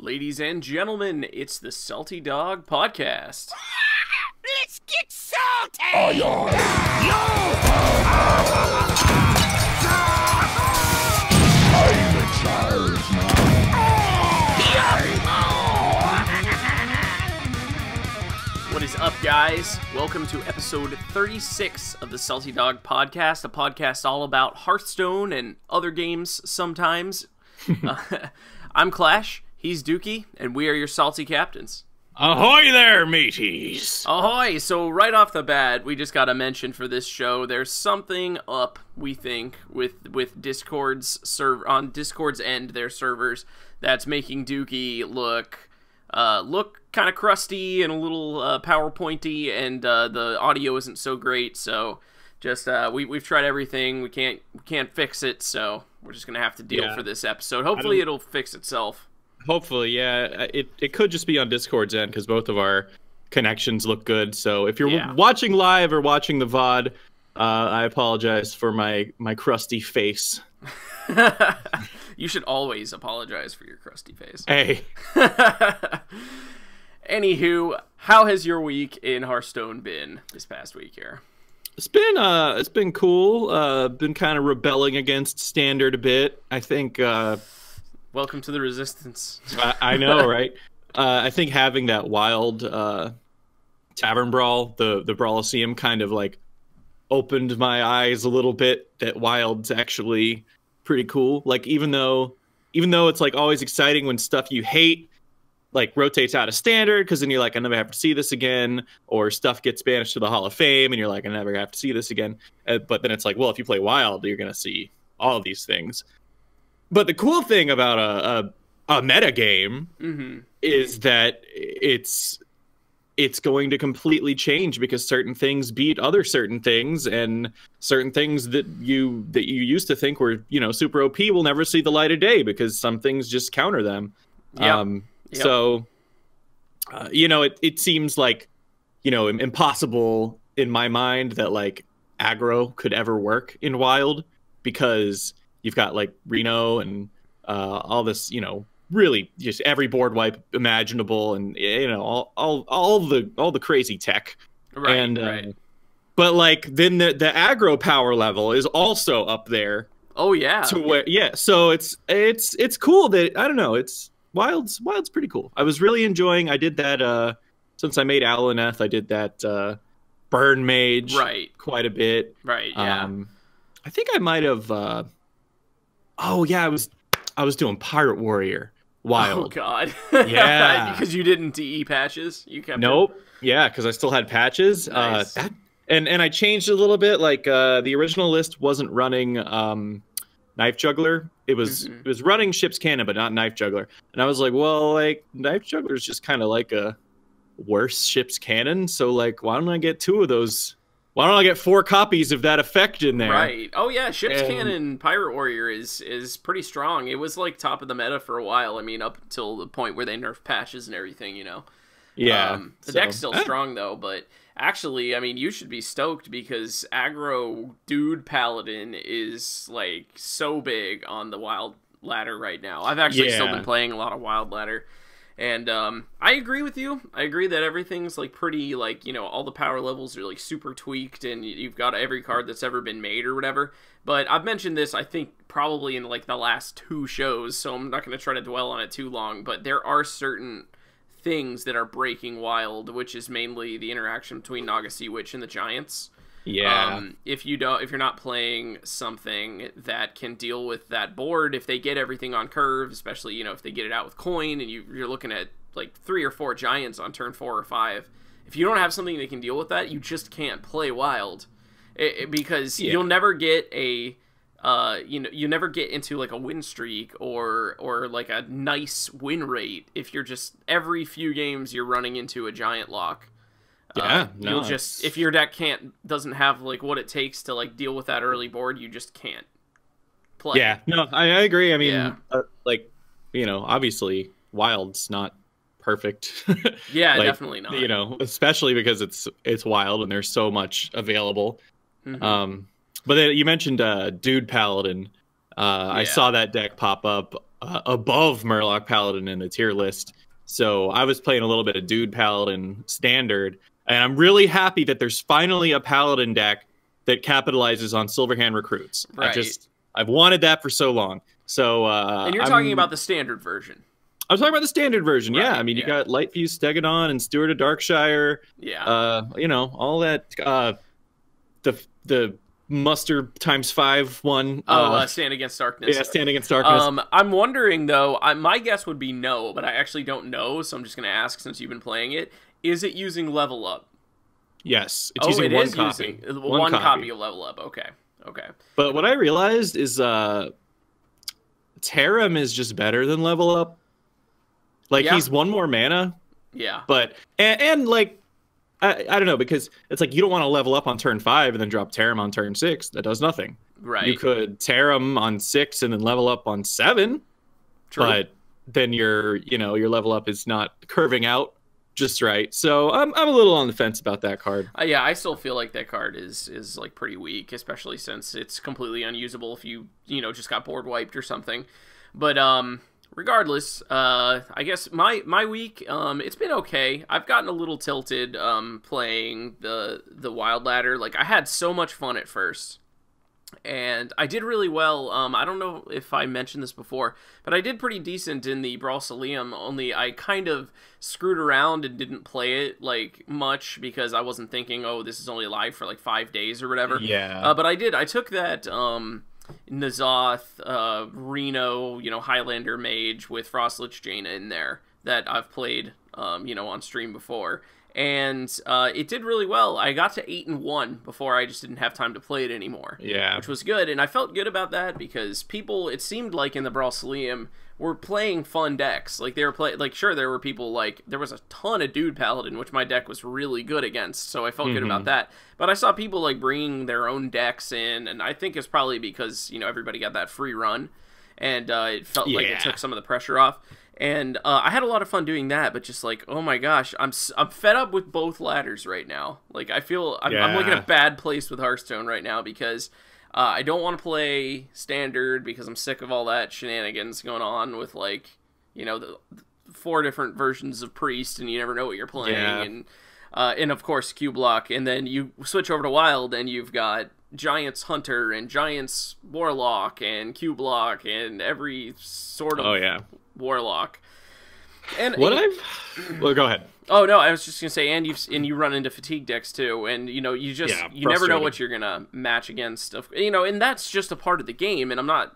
Ladies and gentlemen, it's the Salty Dog Podcast. Let's get salty! Oh, yeah. I'm in charge now. What is up, guys? Welcome to episode 36 of the Salty Dog Podcast, a podcast all about Hearthstone and other games sometimes. I'm Clash, he's Dookie, and we are your salty captains. Ahoy there, mateys! Ahoy! So right off the bat, we just gotta mention for this show, there's something up, we think, with Discord's on Discord's end, their servers, that's making Dookie look kind of crusty and a little PowerPointy, and the audio isn't so great. So just we've tried everything. We can't fix it, so we're just gonna have to deal for this episode. Hopefully, it'll fix itself. Hopefully, yeah. It could just be on Discord's end because both of our connections look good. So if you're watching live or watching the VOD, I apologize for my crusty face. You should always apologize for your crusty face. Hey. Anywho, how has your week in Hearthstone been this past week here? It's been cool. Been kind of rebelling against standard a bit. I think. Welcome to the resistance. I know, right? I think having that wild tavern brawl, the Brawliseum, kind of like opened my eyes a little bit. That wild's actually pretty cool. Like even though it's like always exciting when stuff you hate like rotates out of standard, because then you're like, I never have to see this again, or stuff gets banished to the Hall of Fame and you're like, I never have to see this again. But then it's like, well, if you play wild, you're gonna see all of these things. But the cool thing about a meta game is that it's going to completely change, because certain things beat other certain things, and certain things that you used to think were, super OP will never see the light of day because some things just counter them. Yep. So it seems like, impossible in my mind that like aggro could ever work in wild, because you've got like Reno and all this, really just every board wipe imaginable, and all the crazy tech. Right. And right. But like then the aggro power level is also up there. Oh yeah. To where so it's cool that I don't know, it's wild's pretty cool. I was really enjoying. I did that since I made Alaneth, I did that burn mage quite a bit. Right. Yeah. I think I might have I was doing Pirate Warrior wild. Oh god. Yeah. Because you didn't DE patches? You kept Nope. Yeah, because I still had patches. Nice. And I changed a little bit. Like the original list wasn't running Knife Juggler. It was running Ship's Cannon, but not Knife Juggler. And I was like, well, like Knife Juggler is just kind of like a worse Ship's Cannon. So like, why don't I get 2 of those? Why don't I get 4 copies of that effect in there? Right. Oh yeah, Ship's Cannon Pirate Warrior is pretty strong. It was like top of the meta for a while. I mean, up until the point where they nerfed patches and everything, Yeah. The deck's still strong though, but actually, I mean, you should be stoked because aggro dude paladin is like so big on the wild ladder right now. I've actually still been playing a lot of wild ladder. And I agree with you. I agree that everything's like pretty, like, all the power levels are like super tweaked, and you've got every card that's ever been made or whatever. But I've mentioned this, I think, probably in like the last 2 shows, so I'm not going to try to dwell on it too long. But there are certain things that are breaking wild, which is mainly the interaction between Naga Sea Witch and the Giants. Yeah. If you're not playing something that can deal with that board, if they get everything on curve, especially if they get it out with coin, and you're looking at like 3 or 4 giants on turn 4 or 5, if you don't have something that can deal with that, you just can't play wild, because you'll never get a you never get into like a win streak or like a nice win rate if you're just every few games you're running into a giant lock. You'll just, if your deck doesn't have like what it takes to like deal with that early board, you just can't play. Yeah, no, I agree. I mean, obviously Wild's not perfect. Yeah, like, definitely not. Especially because it's Wild and there's so much available. But then you mentioned Dude Paladin. I saw that deck pop up above Murloc Paladin in the tier list. So I was playing a little bit of Dude Paladin standard, and I'm really happy that there's finally a Paladin deck that capitalizes on Silverhand recruits. Right. I've wanted that for so long. So and you're talking about the standard version. I was talking about the standard version. Right, yeah, I mean you got Lightfuse Stegodon and Steward of Darkshire. Yeah. You know, all that. The muster ×5 one. Stand Against Darkness. Yeah, Stand Against Darkness. I'm wondering though. My guess would be no, but I actually don't know, so I'm just gonna ask since you've been playing it. Is it using Level Up? Yes, it's using one copy. Using one copy of Level Up. Okay. But what I realized is Tarim is just better than Level Up. Like, he's one more mana. Yeah. But, and like, I don't know, because it's like you don't want to level up on turn 5 and then drop Tarim on turn 6. That does nothing. Right. You could Tarim on 6 and then level up on 7. True. But then your level up is not curving out just right. So I'm a little on the fence about that card. Yeah, I still feel like that card is like pretty weak, especially since it's completely unusable if you just got board wiped or something. But regardless, I guess my week, it's been okay. I've gotten a little tilted playing the Wild Ladder. Like, I had so much fun at first, and I did really well. I don't know if I mentioned this before, but I did pretty decent in the Brawl Solium, only I kind of screwed around and didn't play it like much because I wasn't thinking, oh, this is only live for like 5 days or whatever. Yeah. But I did. I took that N'Zoth, Reno, Highlander Mage with Frostlich Jaina in there that I've played, on stream before. And it did really well. I got to 8-1 before I just didn't have time to play it anymore. Yeah. Which was good, and I felt good about that because people, it seemed like in the Brawl Solium, were playing fun decks. Like, they were sure, there were people, like, there was a ton of Dude Paladin, which my deck was really good against, so I felt good about that. But I saw people, like, bringing their own decks in, and I think it's probably because, everybody got that free run, and it felt like it took some of the pressure off. And I had a lot of fun doing that, but just like, oh my gosh, I'm fed up with both ladders right now. Like, I feel I'm like in a bad place with Hearthstone right now because I don't want to play Standard because I'm sick of all that shenanigans going on with, like, the 4 different versions of Priest, and you never know what you're playing, and of course Q Block, and then you switch over to Wild, and you've got Giants Hunter and Giants Warlock and Q Block and every sort of Warlock. And well, go ahead. Oh no, I was just gonna say, and you run into fatigue decks too, and you never know what you're gonna match against. And that's just a part of the game. And I'm not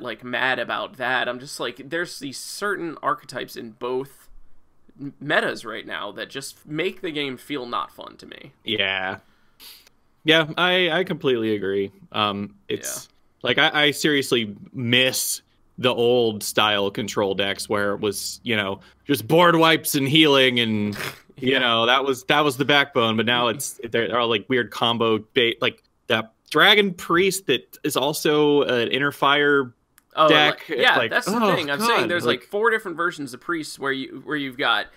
like mad about that. I'm just like, there's these certain archetypes in both metas right now that just make the game feel not fun to me. Yeah, I completely agree. It's like I seriously miss the old style control decks where it was, just board wipes and healing, and that was the backbone. But now they're all like weird combo bait, like that Dragon Priest that is also an Inner Fire deck. That's the thing. I'm saying there's like 4 different versions of Priests where you've got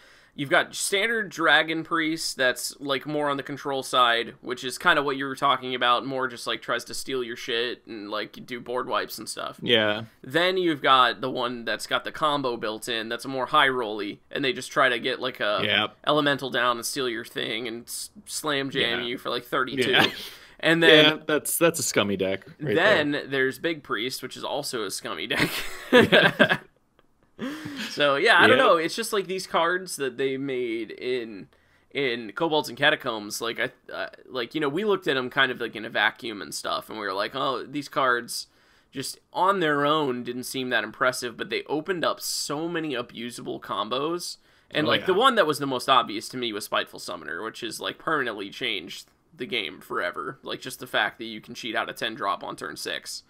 standard Dragon Priest that's like more on the control side, which is kind of what you were talking about, more just like tries to steal your shit and like do board wipes and stuff. Yeah. Then you've got the one that's got the combo built in, that's a more high rolly, and they just try to get like a elemental down and steal your thing and slam jam you for like 32. Yeah. And then that's a scummy deck. Then there's Big Priest, which is also a scummy deck. So I don't know. It's just like these cards that they made in Kobolds and Catacombs. Like we looked at them kind of like in a vacuum and stuff, and we were like, oh, these cards just on their own didn't seem that impressive, but they opened up so many abusable combos. And the one that was the most obvious to me was Spiteful Summoner, which is like permanently changed the game forever. Like, just the fact that you can cheat out a 10 drop on turn 6.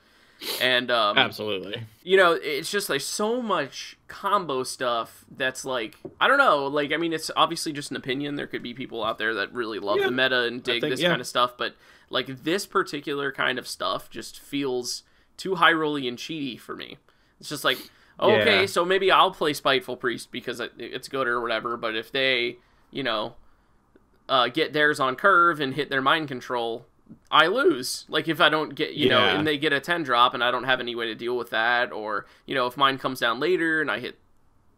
And absolutely, it's just like so much combo stuff that's like, I don't know, like, I mean, it's obviously just an opinion. There could be people out there that really love the meta and dig this kind of stuff, but like this particular kind of stuff just feels too high rolly and cheaty for me. It's just like, okay, so maybe I'll play Spiteful Priest because it's good or whatever, but if they get theirs on curve and hit their mind control, I lose. Like, if I don't get, you know, Yeah. and they get a 10 drop and I don't have any way to deal with that, or, you know, if mine comes down later and I hit,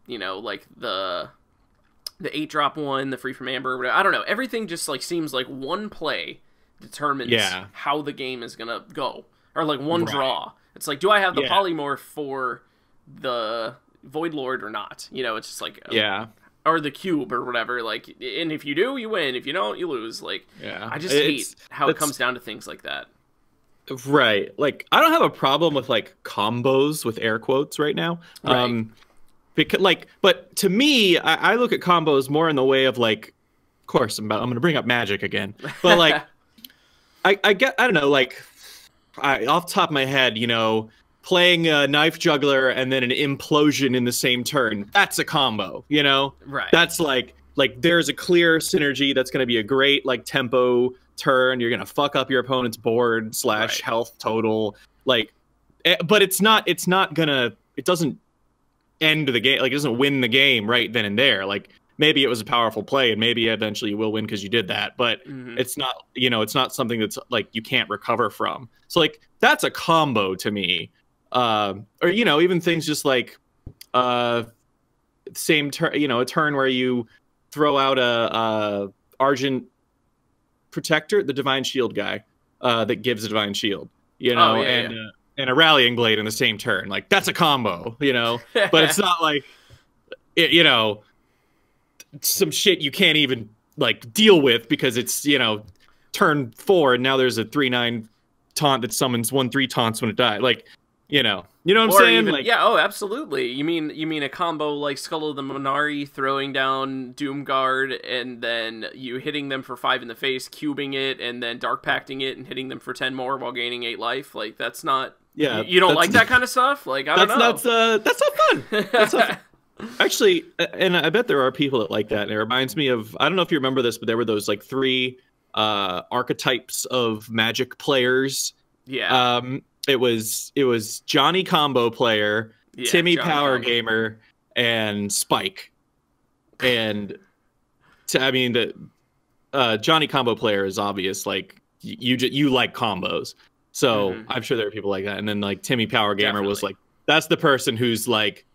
you know, like the 8 drop one, the free from Amber, whatever. I don't know. Everything just, like, seems like one play determines how the game is gonna go. Or, like, one draw. It's like, do I have the polymorph for the Void Lord or not? You know, it's just like... Or the cube or whatever, like, and if you do, you win. If you don't, you lose. Like, I just hate how it comes down to things like that. Right. Like, I don't have a problem with, like, combos with air quotes right now. Right. Because, like, but to me, I look at combos more in the way of, like, of course, I'm going to bring up Magic again. But, like, I don't know, like, off the top of my head, you know, playing a knife juggler and then an implosion in the same turn, that's a combo, you know? Right. That's like there's a clear synergy that's going to be a great, like, tempo turn. You're going to fuck up your opponent's board / health total. Like, but it doesn't end the game. Like, it doesn't win the game right then and there. Like, maybe it was a powerful play and maybe eventually you will win because you did that. But it's not, you know, it's not something that's, like, you can't recover from. So, like, that's a combo to me. Or, you know, even things just like same turn, you know, a turn where you throw out a Argent Protector, the Divine Shield guy, that gives a Divine Shield, you know, and a Rallying Blade in the same turn. Like, that's a combo, you know, but it's not like, you know, some shit you can't even, like, deal with because it's, you know, turn 4 and now there's a 3/9 taunt that summons 1/3 taunts when it dies. Like, you know what I'm saying? Even, like, yeah, oh, absolutely. You mean a combo like Skull of the Minari throwing down Doomguard and then you hitting them for 5 in the face, cubing it, and then Dark Pacting it and hitting them for 10 more while gaining 8 life. Like, that's not... Yeah. You don't like that kind of stuff? Like, I don't know. That's not fun. That's not fun. Actually, and I bet there are people that like that. And it reminds me of... I don't know if you remember this, but there were those, like, 3 archetypes of Magic players. Yeah. It was Johnny Combo Player, Timmy Johnny Power Combo. Gamer, and Spike. And I mean, the Johnny Combo Player is obvious. Like, you like combos, so I'm sure there are people like that. And then, like, Timmy Power Gamer was like, that's the person who's, like,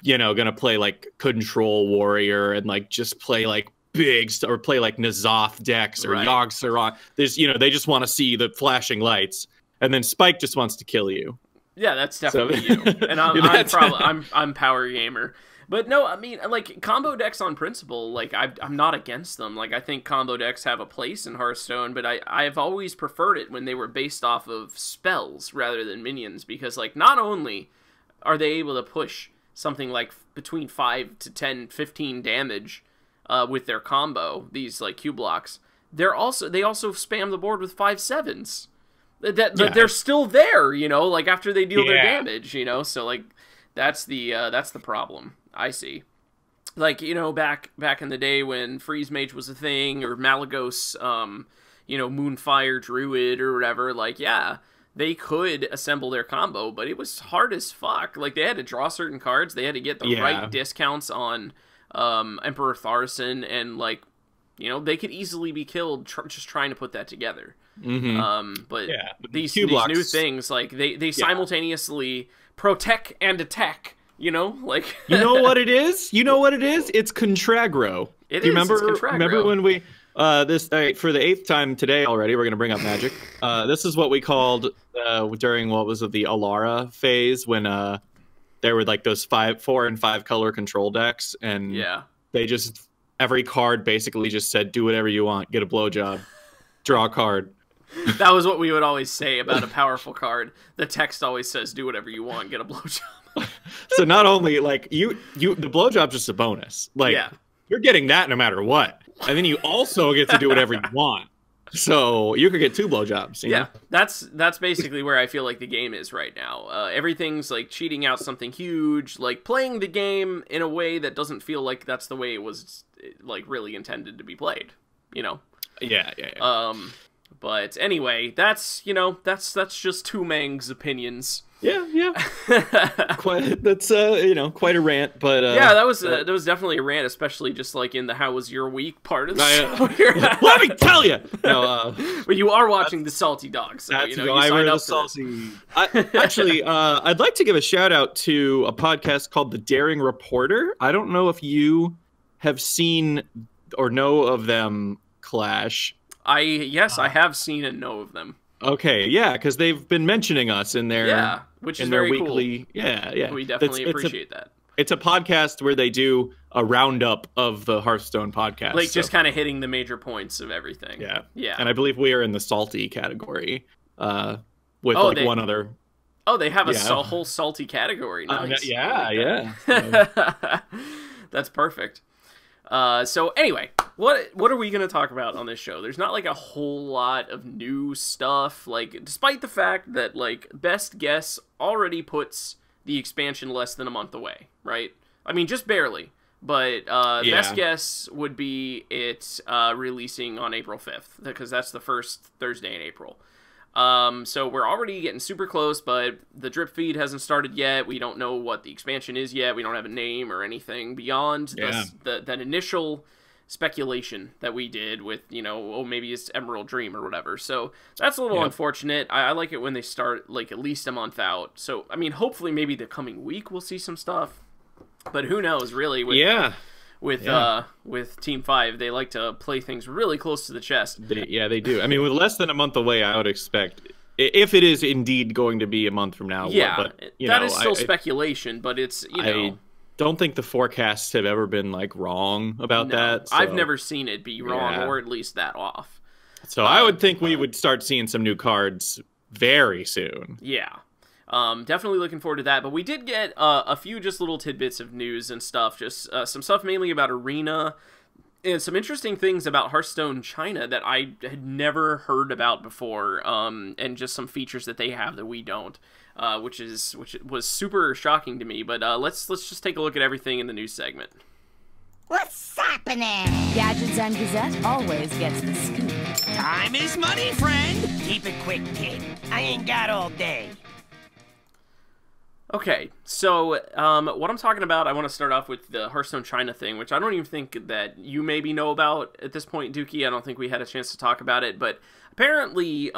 you know, gonna play, like, Control Warrior and, like, just play, like, big or play, like, N'Zoth decks or Yogg Saron. There's, you know, they just want to see the flashing lights. And then Spike just wants to kill you. Yeah, that's definitely you. And I'm Power Gamer. But no, I mean, like, combo decks on principle, like, I'm not against them. Like, I think combo decks have a place in Hearthstone, but I've always preferred it when they were based off of spells rather than minions, because, like, not only are they able to push something like between 5 to 10, 15 damage with their combo, these, like, Q blocks, they also spam the board with 5/7s. They're still there, you know, like, after they deal their damage, you know, so, like, that's the problem I see. Like, you know, back in the day when Freeze Mage was a thing, or Malagos, you know, Moonfire Druid or whatever, like, yeah, they could assemble their combo, but it was hard as fuck. Like, they had to draw certain cards, they had to get the right discounts on Emperor Tharson, and, like, you know, they could easily be killed just trying to put that together. But these new things, like, they simultaneously protect and attack, you know, like... You know what it is? It's Contragro. Do you remember when we for the 8th time today already, we're going to bring up Magic. This is what we called during what was the Alara phase, when there were, like, those 4 and 5 color control decks, and they just, every card basically just said, do whatever you want, get a blowjob, draw a card. That was what we would always say about a powerful card. The text always says, do whatever you want, get a blowjob. So not only, like, the blowjob's just a bonus. Like, you're getting that no matter what. And then you also get to do whatever you want. So you could get 2 blowjobs. You know? That's basically where I feel like the game is right now. Everything's, like, cheating out something huge, like, playing the game in a way that doesn't feel like that's the way it was, like, really intended to be played, you know? Yeah. But anyway, that's just two Mang's opinions. Yeah. That's quite a rant, but yeah, that was definitely a rant, especially just like in the "How was your week" part of the show. Let me tell you. No, but you are watching the Salty Dog, so that's you signed up for salty. Actually, I'd like to give a shout out to a podcast called The Daring Reporter. I don't know if you have seen or know of them, Clash. I have seen and know of them. Okay, yeah, because they've been mentioning us in their which is very weekly, cool. Yeah. We definitely appreciate that. It's a podcast where they do a roundup of the Hearthstone podcast, like just kind of hitting the major points of everything. Yeah. And I believe we are in the salty category, with one other. Oh, they have a whole salty category. Nice. Yeah. That's perfect. So anyway, what are we going to talk about on this show? There's not like a whole lot of new stuff, like despite the fact that like Best Guess already puts the expansion less than a month away, right? I mean, just barely, but Best Guess would be it releasing on April 5th, because that's the first Thursday in April. So we're already getting super close, but the drip feed hasn't started yet. We don't know what the expansion is yet. We don't have a name or anything beyond that initial speculation that we did with, maybe it's Emerald Dream or whatever. So that's a little unfortunate. I like it when they start like at least a month out. So, I mean, hopefully maybe the coming week we'll see some stuff, but who knows really with Team 5, they like to play things really close to the chest. They do. I mean, with less than a month away, I would expect, if it is indeed going to be a month from now. Yeah, but, that is still speculation, but it's, I don't think the forecasts have ever been, like, wrong about that. So. I've never seen it be wrong, or at least that off. So I would think we would start seeing some new cards very soon. Yeah. Definitely looking forward to that, but we did get a few just little tidbits of news and stuff, just some stuff mainly about Arena, and some interesting things about Hearthstone China that I had never heard about before, and just some features that they have that we don't, which was super shocking to me, but let's just take a look at everything in the news segment. What's happening? Gadgets and Gazette always gets the scoop. Time is money, friend. Keep it quick, kid. I ain't got all day. Okay, so what I'm talking about, I want to start off with the Hearthstone China thing, which I don't even think that you maybe know about at this point, Dookie. I don't think we had a chance to talk about it, but apparently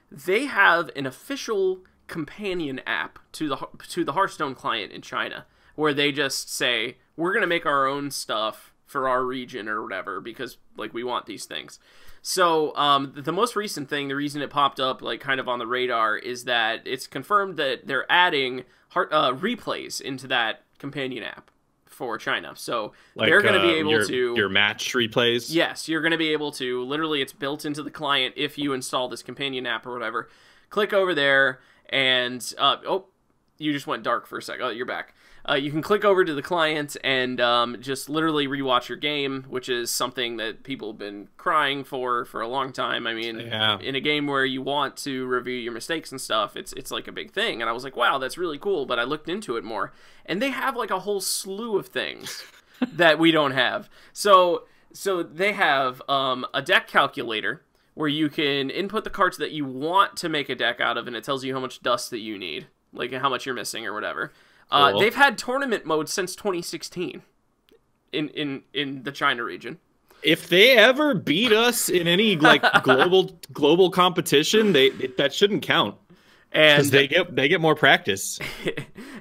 they have an official companion app to the Hearthstone client in China, where they just say, we're going to make our own stuff for our region or whatever, because like we want these things. So the most recent thing, the reason it popped up like kind of on the radar, is that it's confirmed that they're adding replays into that companion app for China. So like, they're going to be able to your match replays. Yes, you're going to be able to literally. It's built into the client if you install this companion app or whatever. Click over there and you just went dark for a second. Oh, you're back. You can click over to the client and just literally rewatch your game, which is something that people have been crying for a long time. I mean, in a game where you want to review your mistakes and stuff, it's like a big thing. And I was like, wow, that's really cool. But I looked into it more, and they have like a whole slew of things that we don't have. So they have a deck calculator where you can input the cards that you want to make a deck out of, and it tells you how much dust that you need, like how much you're missing or whatever. Cool. They've had tournament mode since 2016 in the China region. If they ever beat us in any like global competition, that shouldn't count, and they get more practice.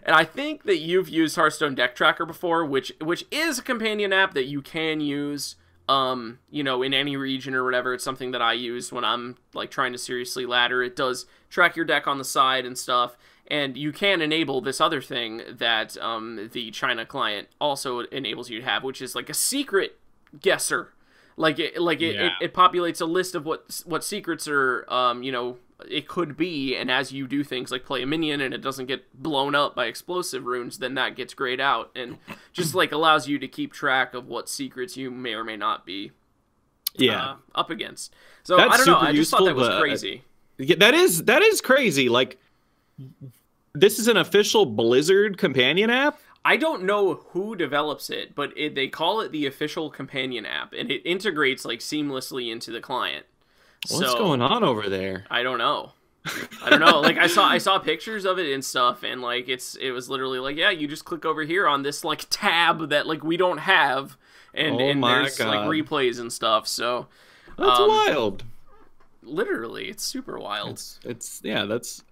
And I think that you've used Hearthstone Deck Tracker before, which is a companion app that you can use, in any region or whatever. It's something that I use when I'm like trying to seriously ladder. It does track your deck on the side and stuff. And you can enable this other thing that the China client also enables you to have, which is like a secret guesser. It populates a list of what secrets are, it could be, and as you do things like play a minion and it doesn't get blown up by explosive runes, then that gets grayed out and just like allows you to keep track of what secrets you may or may not be up against. So that's I don't know. I just useful, thought that was crazy. That is crazy. Like, this is an official Blizzard companion app? I don't know who develops it, but they call it the official companion app, and it integrates like seamlessly into the client. What's going on over there? I don't know. I don't know. Like I saw pictures of it and stuff, and like it was literally like, yeah, you just click over here on this like tab that like we don't have, and there's like replays and stuff. So that's wild. Literally, it's super wild. It's yeah, that's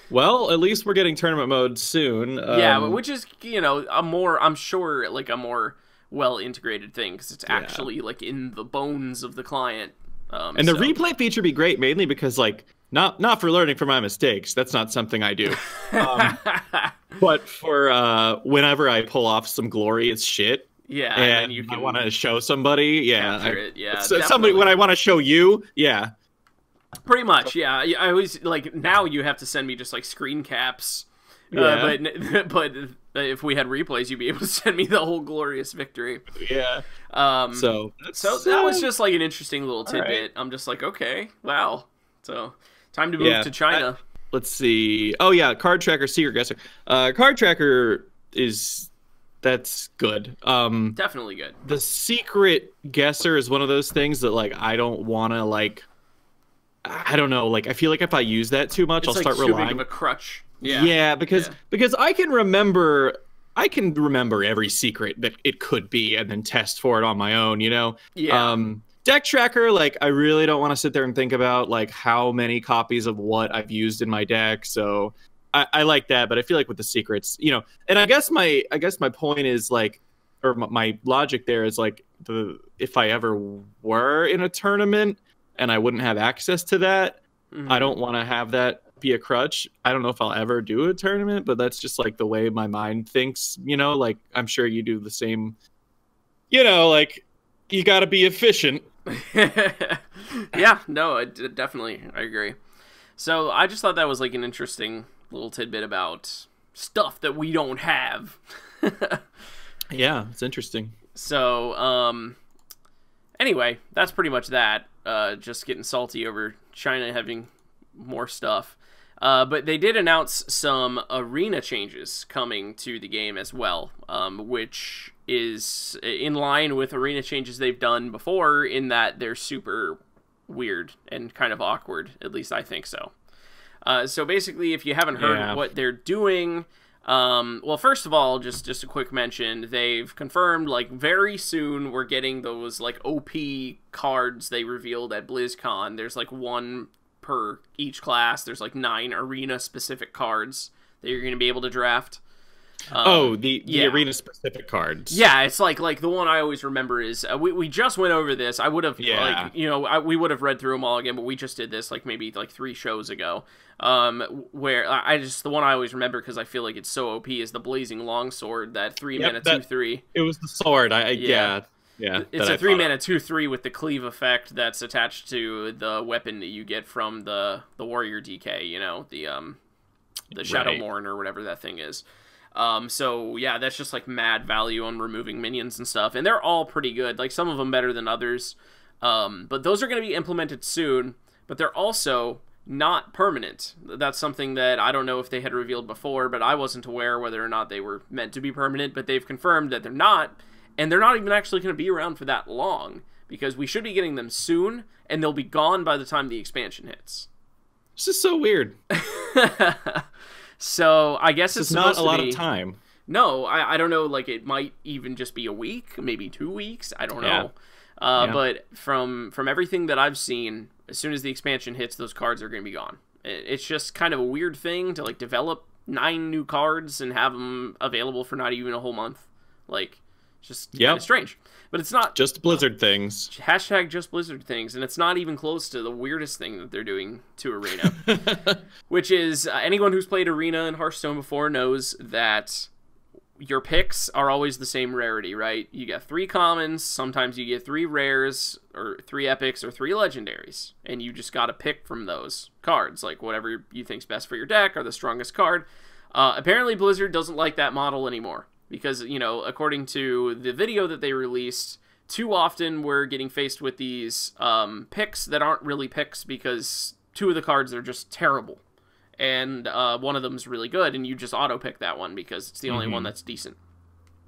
well. At least we're getting tournament mode soon. Yeah, which is I'm sure like a more well integrated thing because it's actually like in the bones of the client. And the replay feature be great mainly because like not for learning from my mistakes. That's not something I do. But for whenever I pull off some glorious shit. Yeah, and you I want to show somebody. Yeah, somebody when I want to show you. Yeah. Pretty much, yeah. I always like now you have to send me just like screen caps. But if we had replays, you'd be able to send me the whole glorious victory. Yeah. So that was just like an interesting little tidbit. Right. I'm just like, okay, wow. So time to move to China. Let's see. Oh yeah, card tracker, secret guesser. Card tracker that's good. Definitely good. The secret guesser is one of those things that like I don't want to like. I don't know. Like I feel like if I use that too much, I'll start relying. Too big of a crutch. Yeah, because I can remember every secret that it could be and then test for it on my own, you know? Yeah. Deck tracker, like I really don't want to sit there and think about like how many copies of what I've used in my deck. So I like that, but I feel like with the secrets, you know, and I guess my point is like, or my logic there is like if I ever were in a tournament and I wouldn't have access to that, I don't want to have that be a crutch. I don't know if I'll ever do a tournament, but that's just like the way my mind thinks, you know, like I'm sure you do the same, you know, like you got to be efficient. Yeah, no, definitely. I agree. So I just thought that was like an interesting little tidbit about stuff that we don't have. Yeah, it's interesting. So, anyway, that's pretty much that. Just getting salty over China having more stuff. But they did announce some arena changes coming to the game as well, which is in line with arena changes they've done before in that they're super weird and kind of awkward. At least I think so. So basically, if you haven't heard what they're doing, well, first of all, just a quick mention, they've confirmed, like, very soon we're getting those, like, OP cards they revealed at BlizzCon. There's, like, one per each class. There's, like, 9 arena-specific cards that you're going to be able to draft. The arena-specific cards. Yeah, it's like the one I always remember is, we just went over this. I would have, like, you know, we would have read through them all again, but we just did this, like, maybe, like, 3 shows ago. Where the one I always remember because I feel like it's so OP is the Blazing Longsword, that 3-mana 2/3. It was the sword. Yeah. It's a 3-mana 2/3 with the cleave effect that's attached to the weapon that you get from the warrior DK. You know, the Shadowmourne or whatever that thing is. So yeah, that's just like mad value on removing minions and stuff, and they're all pretty good. Like some of them better than others. But those are going to be implemented soon. But they're also not permanent. That's something that I don't know if they had revealed before, but I wasn't aware whether or not they were meant to be permanent, but they've confirmed that they're not, and they're not even actually going to be around for that long, because we should be getting them soon, and they'll be gone by the time the expansion hits. This is so weird. So, I guess it's not a lot of time. No, I don't know, like, it might even just be a week, maybe 2 weeks, I don't know. But from everything that I've seen, as soon as the expansion hits, those cards are going to be gone. It's just kind of a weird thing to, like, develop 9 new cards and have them available for not even a whole month. Like, it's just kind of strange. But it's not... Just Blizzard things. Hashtag just Blizzard things. And it's not even close to the weirdest thing that they're doing to Arena. Which is, anyone who's played Arena in Hearthstone before knows that your picks are always the same rarity, right? You get 3 commons, sometimes you get 3 rares, or 3 epics, or 3 legendaries, and you just gotta pick from those cards, like whatever you think's best for your deck, or the strongest card. Apparently Blizzard doesn't like that model anymore, because, you know, according to the video that they released, too often we're getting faced with these picks that aren't really picks, because 2 of the cards are just terrible. And one of them is really good, and you just auto-pick that one because it's the only one that's decent.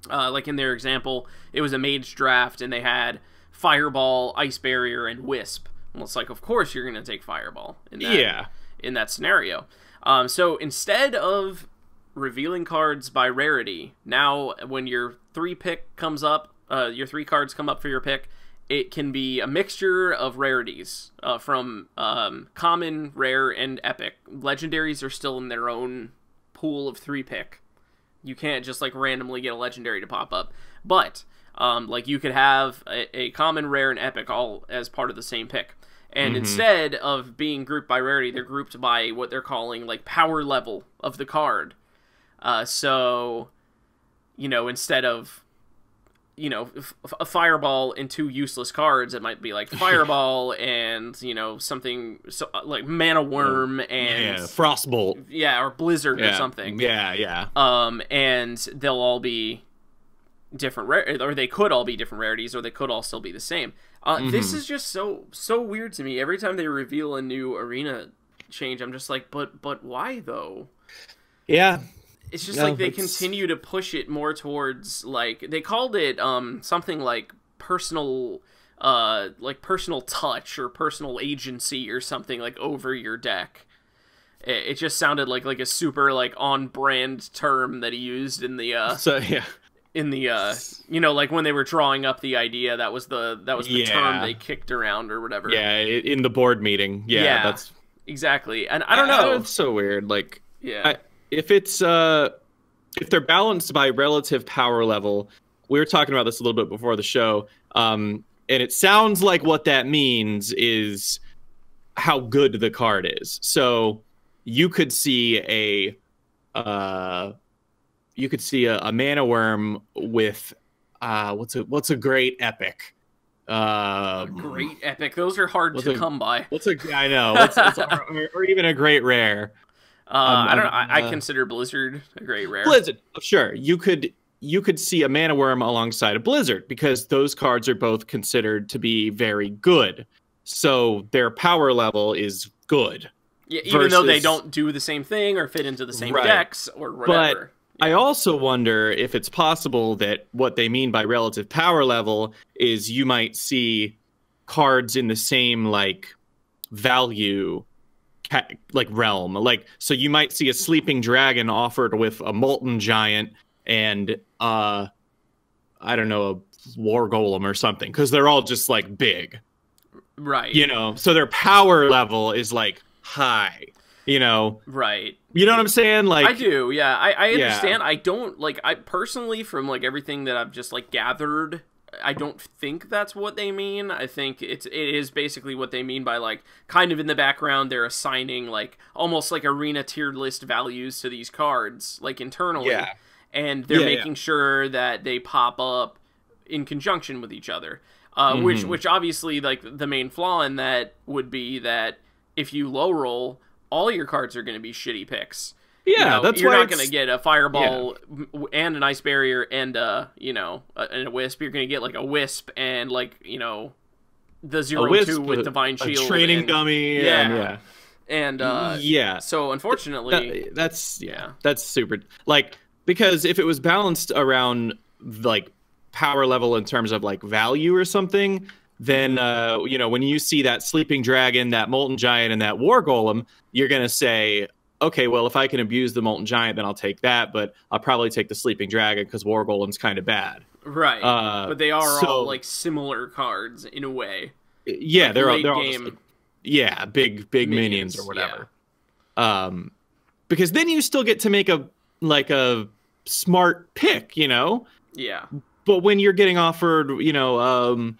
Like in their example, it was a mage draft, and they had Fireball, Ice Barrier, and Wisp. Well, it's like, of course you're going to take Fireball in that scenario. So instead of revealing cards by rarity, now when your 3 pick comes up, your 3 cards come up for your pick, it can be a mixture of rarities from common, rare, and epic. Legendaries are still in their own pool of 3 pick. You can't just like randomly get a legendary to pop up. But like you could have a common, rare, and epic all as part of the same pick. And instead of being grouped by rarity, they're grouped by what they're calling like power level of the card. So, you know, instead of, you know, a Fireball and 2 useless cards, it might be like Fireball and, you know, something like Mana Worm and Frostbolt. Yeah, or Blizzard or something. Yeah. And they'll all be different or they could all be different rarities, or they could all still be the same. This is just so weird to me. Every time they reveal a new arena change, I'm just like, but why though? Yeah. It's just like they continue to push it more towards, like, they called it something like personal touch or personal agency or something, like, over your deck. It just sounded like a super like on brand term that he used in the you know, like when they were drawing up the idea, that was the term they kicked around or whatever. Yeah, in the board meeting. Yeah, that's exactly. And I don't know. It's so weird. Like, if they're balanced by relative power level, we were talking about this a little bit before the show, and it sounds like what that means is how good the card is. So you could see a Mana Worm with what's a great epic. Great epic. Those are hard to come by. I know. Or even a great rare. I don't know. I consider Blizzard a great rare. Blizzard, sure. You could see a Mana Worm alongside a Blizzard because those cards are both considered to be very good. So their power level is good. Yeah, even though they don't do the same thing or fit into the same decks or whatever. But I also wonder if it's possible that what they mean by relative power level is you might see cards in the same like value like realm, like, so you might see a Sleeping Dragon offered with a Molten Giant and I don't know, a War Golem or something, because they're all just like big, right? You know, so their power level is like high, you know, right? You know what I'm saying? Like, I do, yeah. I understand. I don't like. I personally, from like everything that I've just like gathered, I don't think that's what they mean. I think it is basically what they mean by, like, kind of in the background they're assigning like almost like arena tiered list values to these cards, like internally, and they're making sure that they pop up in conjunction with each other. Which obviously, like, the main flaw in that would be that if you low roll, all your cards are going to be shitty picks. Yeah, you know, that's you're why not going to get a Fireball and an Ice Barrier and a Wisp. You're going to get like a Wisp and, like, you know, the 0/2 with Divine Shield, a training dummy, so unfortunately, that's super, like, because if it was balanced around like power level in terms of like value or something, then you know, when you see that Sleeping Dragon, that Molten Giant, and that War Golem, you're going to say, okay, well, if I can abuse the Molten Giant, then I'll take that, but I'll probably take the Sleeping Dragon because War Golem's kind of bad. Right. But they are all, like, similar cards in a way. Yeah, like, they're all just, like, big minions or whatever. Yeah. Because then you still get to make a smart pick, you know? Yeah. But when you're getting offered, you know,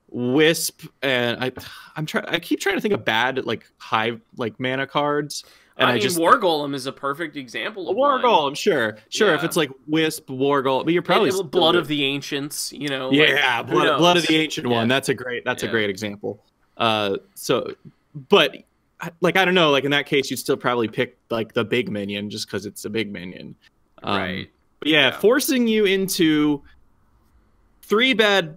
Wisp, and I keep trying to think of bad, like, high, like, mana cards. And I mean, War Golem is a perfect example of War Golem, sure. If it's like Wisp, War Golem, but you're probably Blood of the Ancients, you know. Yeah, like, Blood of the Ancient one. That's a great example. So, but like, I don't know, like in that case, you'd still probably pick like the big minion just because it's a big minion, right? But yeah, forcing you into 3 bad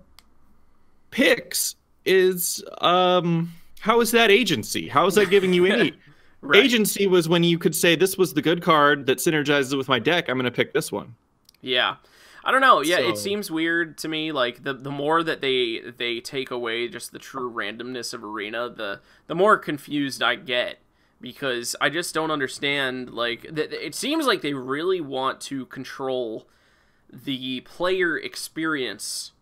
picks is how is that agency? How is that giving you any? Right. Agency was when you could say, this was the good card that synergizes with my deck, I'm going to pick this one. Yeah. I don't know. Yeah, So- it seems weird to me. Like the more that they take away just the true randomness of Arena, the more confused I get, because I just don't understand. Like it seems like they really want to control the player experience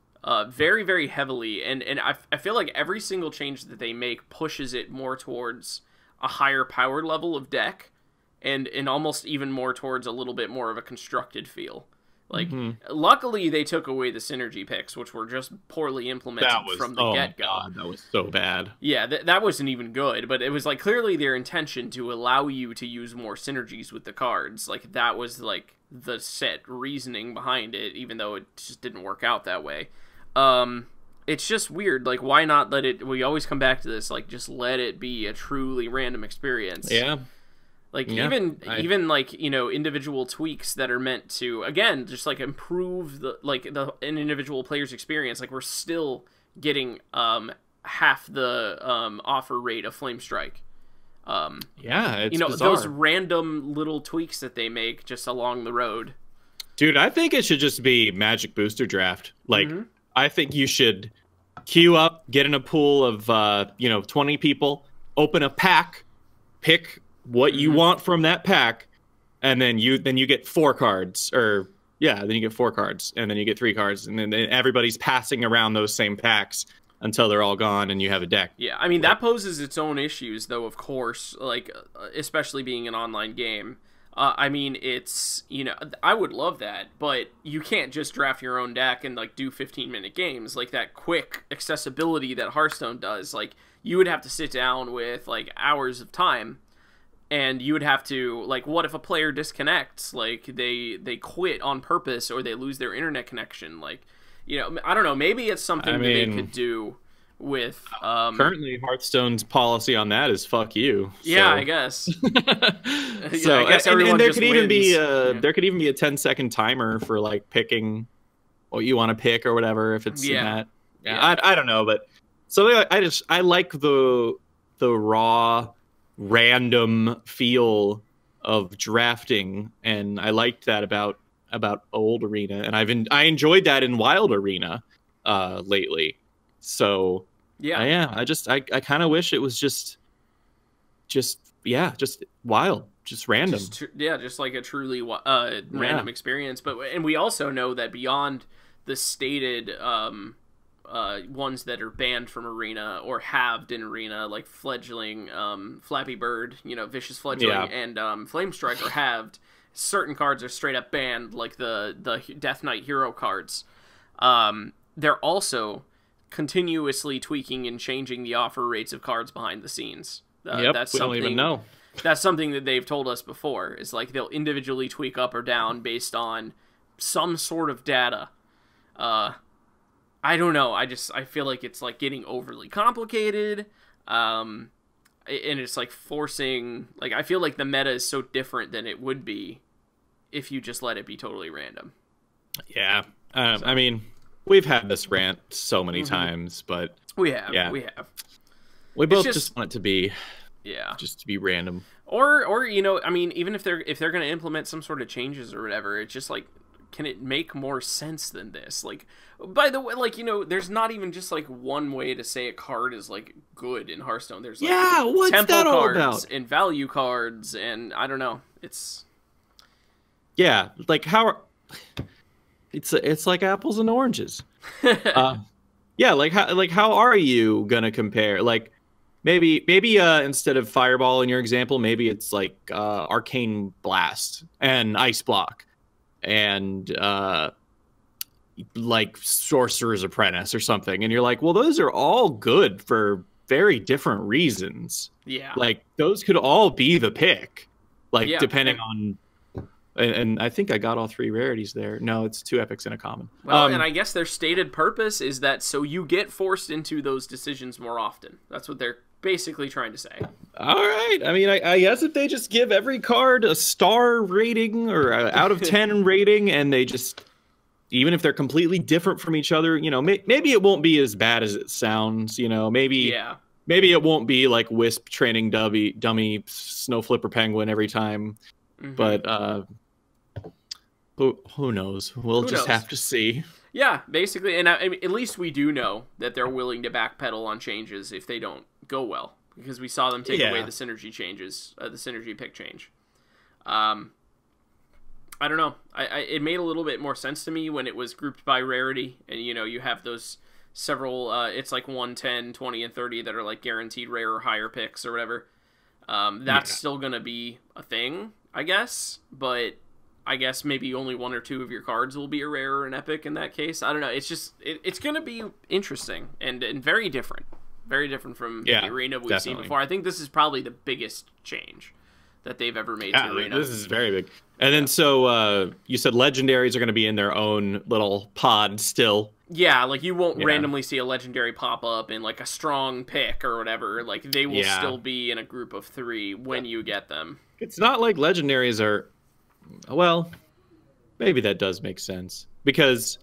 very, very heavily, and I feel like every single change that they make pushes it more towards a higher power level of deck, and almost even more towards a little bit more of a constructed feel. Like, luckily they took away the synergy picks, which were just poorly implemented from the get-go. Oh my God, that was so bad. Yeah, that wasn't even good, but it was like clearly their intention to allow you to use more synergies with the cards. Like, that was like the set reasoning behind it, even though it just didn't work out that way. It's just weird. Like, why not let it... We always come back to this. Like, just let it be a truly random experience. Yeah. Like, Yeah, even like, you know, individual tweaks that are meant to, again, just like improve an individual player's experience. Like, we're still getting half the offer rate of Flame Strike. Yeah, it's bizarre. Those random little tweaks that they make just along the road. Dude, I think it should just be Magic Booster Draft. Like, I think you should queue up, get in a pool of 20 people, open a pack, pick what you want from that pack, and then you get 4 cards, then you get 4 cards, and then you get 3 cards, and then everybody's passing around those same packs until they're all gone and you have a deck. Yeah, I mean, that poses its own issues, though, of course, like, especially being an online game. I mean, it's, I would love that, but you can't just draft your own deck and, like, do 15-minute games. Like, that quick accessibility that Hearthstone does, like, you would have to sit down with, like, hours of time. And you would have to, like, what if a player disconnects? Like, they quit on purpose, or they lose their internet connection. Like, I don't know. Maybe it's something that they could do with... currently, Hearthstone's policy on that is fuck you. Yeah, so. I guess. So, I guess everyone and there just could even be wins. there could even be a 10-second timer for, like, picking what you want to pick or whatever, if it's in that. Yeah. I don't know, but so I like the raw, random feel of drafting, and I liked that about old Arena, and I enjoyed that in Wild Arena lately. So I kind of wish it was just wild, just random. Just like a truly random experience. And we also know that beyond the stated ones that are banned from Arena or halved in Arena, like Fledgling, Flappy Bird, Vicious Fledgling, and Flame Strike are halved. Certain cards are straight up banned, like the Death Knight hero cards. They're also continuously tweaking and changing the offer rates of cards behind the scenes. That's we don't even know. That's something that they've told us before. Is like they'll individually tweak up or down based on some sort of data. I don't know. I feel like it's like getting overly complicated. And it's like forcing, like, I feel like the meta is so different than it would be if you just let it be totally random. Yeah. I mean, we've had this rant so many times, but we have. We both just want it to be, just to be random. Or I mean, even if they're going to implement some sort of changes or whatever, it's just like, can it make more sense than this? Like, by the way, like, there's not even just like one way to say a card is like good in Hearthstone. There's like what's tempo that all cards about? And value cards, and I don't know. It's like how it's like apples and oranges. Like how are you gonna compare? Like maybe instead of Fireball in your example, maybe it's like Arcane Blast and Ice Block. And like Sorcerer's Apprentice or something, and you're like, well, those are all good for very different reasons. Yeah, like those could all be the pick, like depending on. And I think I got all 3 rarities there. No, it's 2 epics and a common. Well, and I guess their stated purpose is that so you get forced into those decisions more often. That's what they're basically trying to say. All right. I mean, I guess if they just give every card a star rating or out of 10 rating, and they just, even if they're completely different from each other, maybe it won't be as bad as it sounds. Maybe it won't be like Wisp training dummy Snow Flipper Penguin every time. But Who knows? We'll Who just knows? have to see. Yeah, basically, and I mean, at least we do know that they're willing to backpedal on changes if they don't go well, because we saw them take away the synergy changes, the synergy pick change. I don't know. It made a little bit more sense to me when it was grouped by rarity, and you have those several. It's like 1, 10, 20, and 30 that are like guaranteed rare or higher picks or whatever. That's still gonna be a thing, I guess, but I guess maybe only 1 or 2 of your cards will be a rare or an epic in that case. I don't know. It's just it's going to be interesting and very different from the arena we've seen before. I think this is probably the biggest change that they've ever made to arena. This is very big. And then so you said legendaries are going to be in their own little pod still. Yeah, like you won't randomly see a legendary pop up in like a strong pick or whatever. Like they will still be in a group of 3 when you get them. It's not like legendaries are. Well, maybe that does make sense because,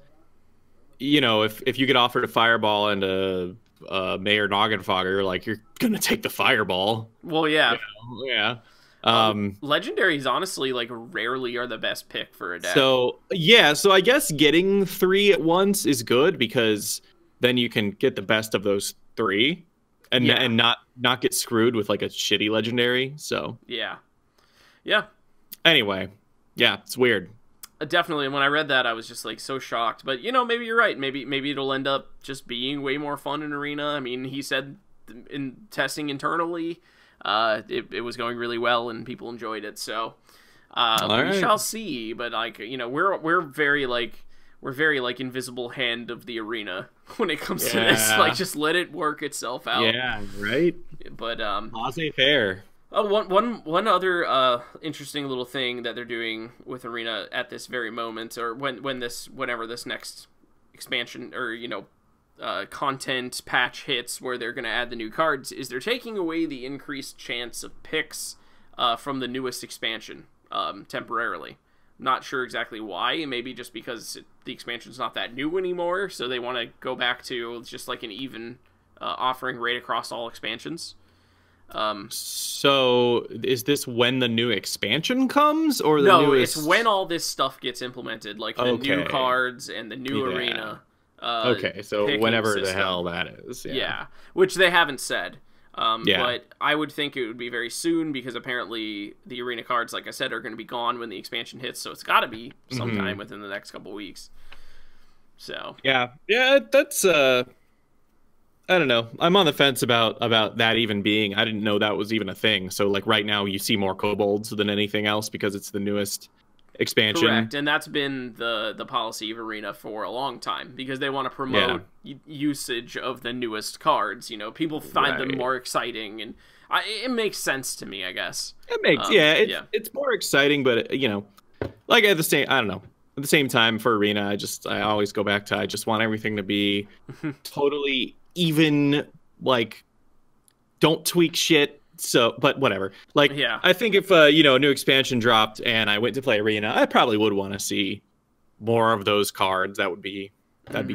if you get offered a fireball and a Mayor Noggenfogger, like you're gonna take the fireball. Well, yeah, yeah. Legendaries honestly like rarely are the best pick for a deck. So I guess getting 3 at once is good because then you can get the best of those 3, and not get screwed with like a shitty legendary. So yeah. Anyway. Yeah, it's weird. Definitely. And when I read that, I was just like so shocked. But maybe you're right. Maybe it'll end up just being way more fun in arena. I mean, he said in testing internally, it was going really well and people enjoyed it. So we shall see. But like we're very like invisible hand of the arena when it comes to this. Like just let it work itself out. Yeah, right. But laissez-faire. Oh, one other interesting little thing that they're doing with Arena at this very moment, or whenever this next expansion or content patch hits, where they're going to add the new cards, is they're taking away the increased chance of picks from the newest expansion temporarily. Not sure exactly why. Maybe just because the expansion's not that new anymore, so they want to go back to just like an even offering rate across all expansions. So is this when the new expansion comes, or the newest... it's when all this stuff gets implemented, like the new cards and the new arena. Okay, so whenever the hell that is. Yeah, which they haven't said. But I would think it would be very soon because apparently the arena cards, like I said, are going to be gone when the expansion hits. So it's got to be sometime within the next couple weeks. So yeah, that's I don't know. I'm on the fence about that even being. I didn't know that was even a thing. So like right now you see more kobolds than anything else because it's the newest expansion. Correct, and that's been the policy of Arena for a long time because they want to promote usage of the newest cards. People find them more exciting, and it makes sense to me, I guess. It makes it's more exciting, but like at the same at the same time for Arena, I always go back to I just want everything to be totally even, like, don't tweak shit. So, but whatever. Like, I think if a new expansion dropped and I went to play Arena, I probably would want to see more of those cards. That'd be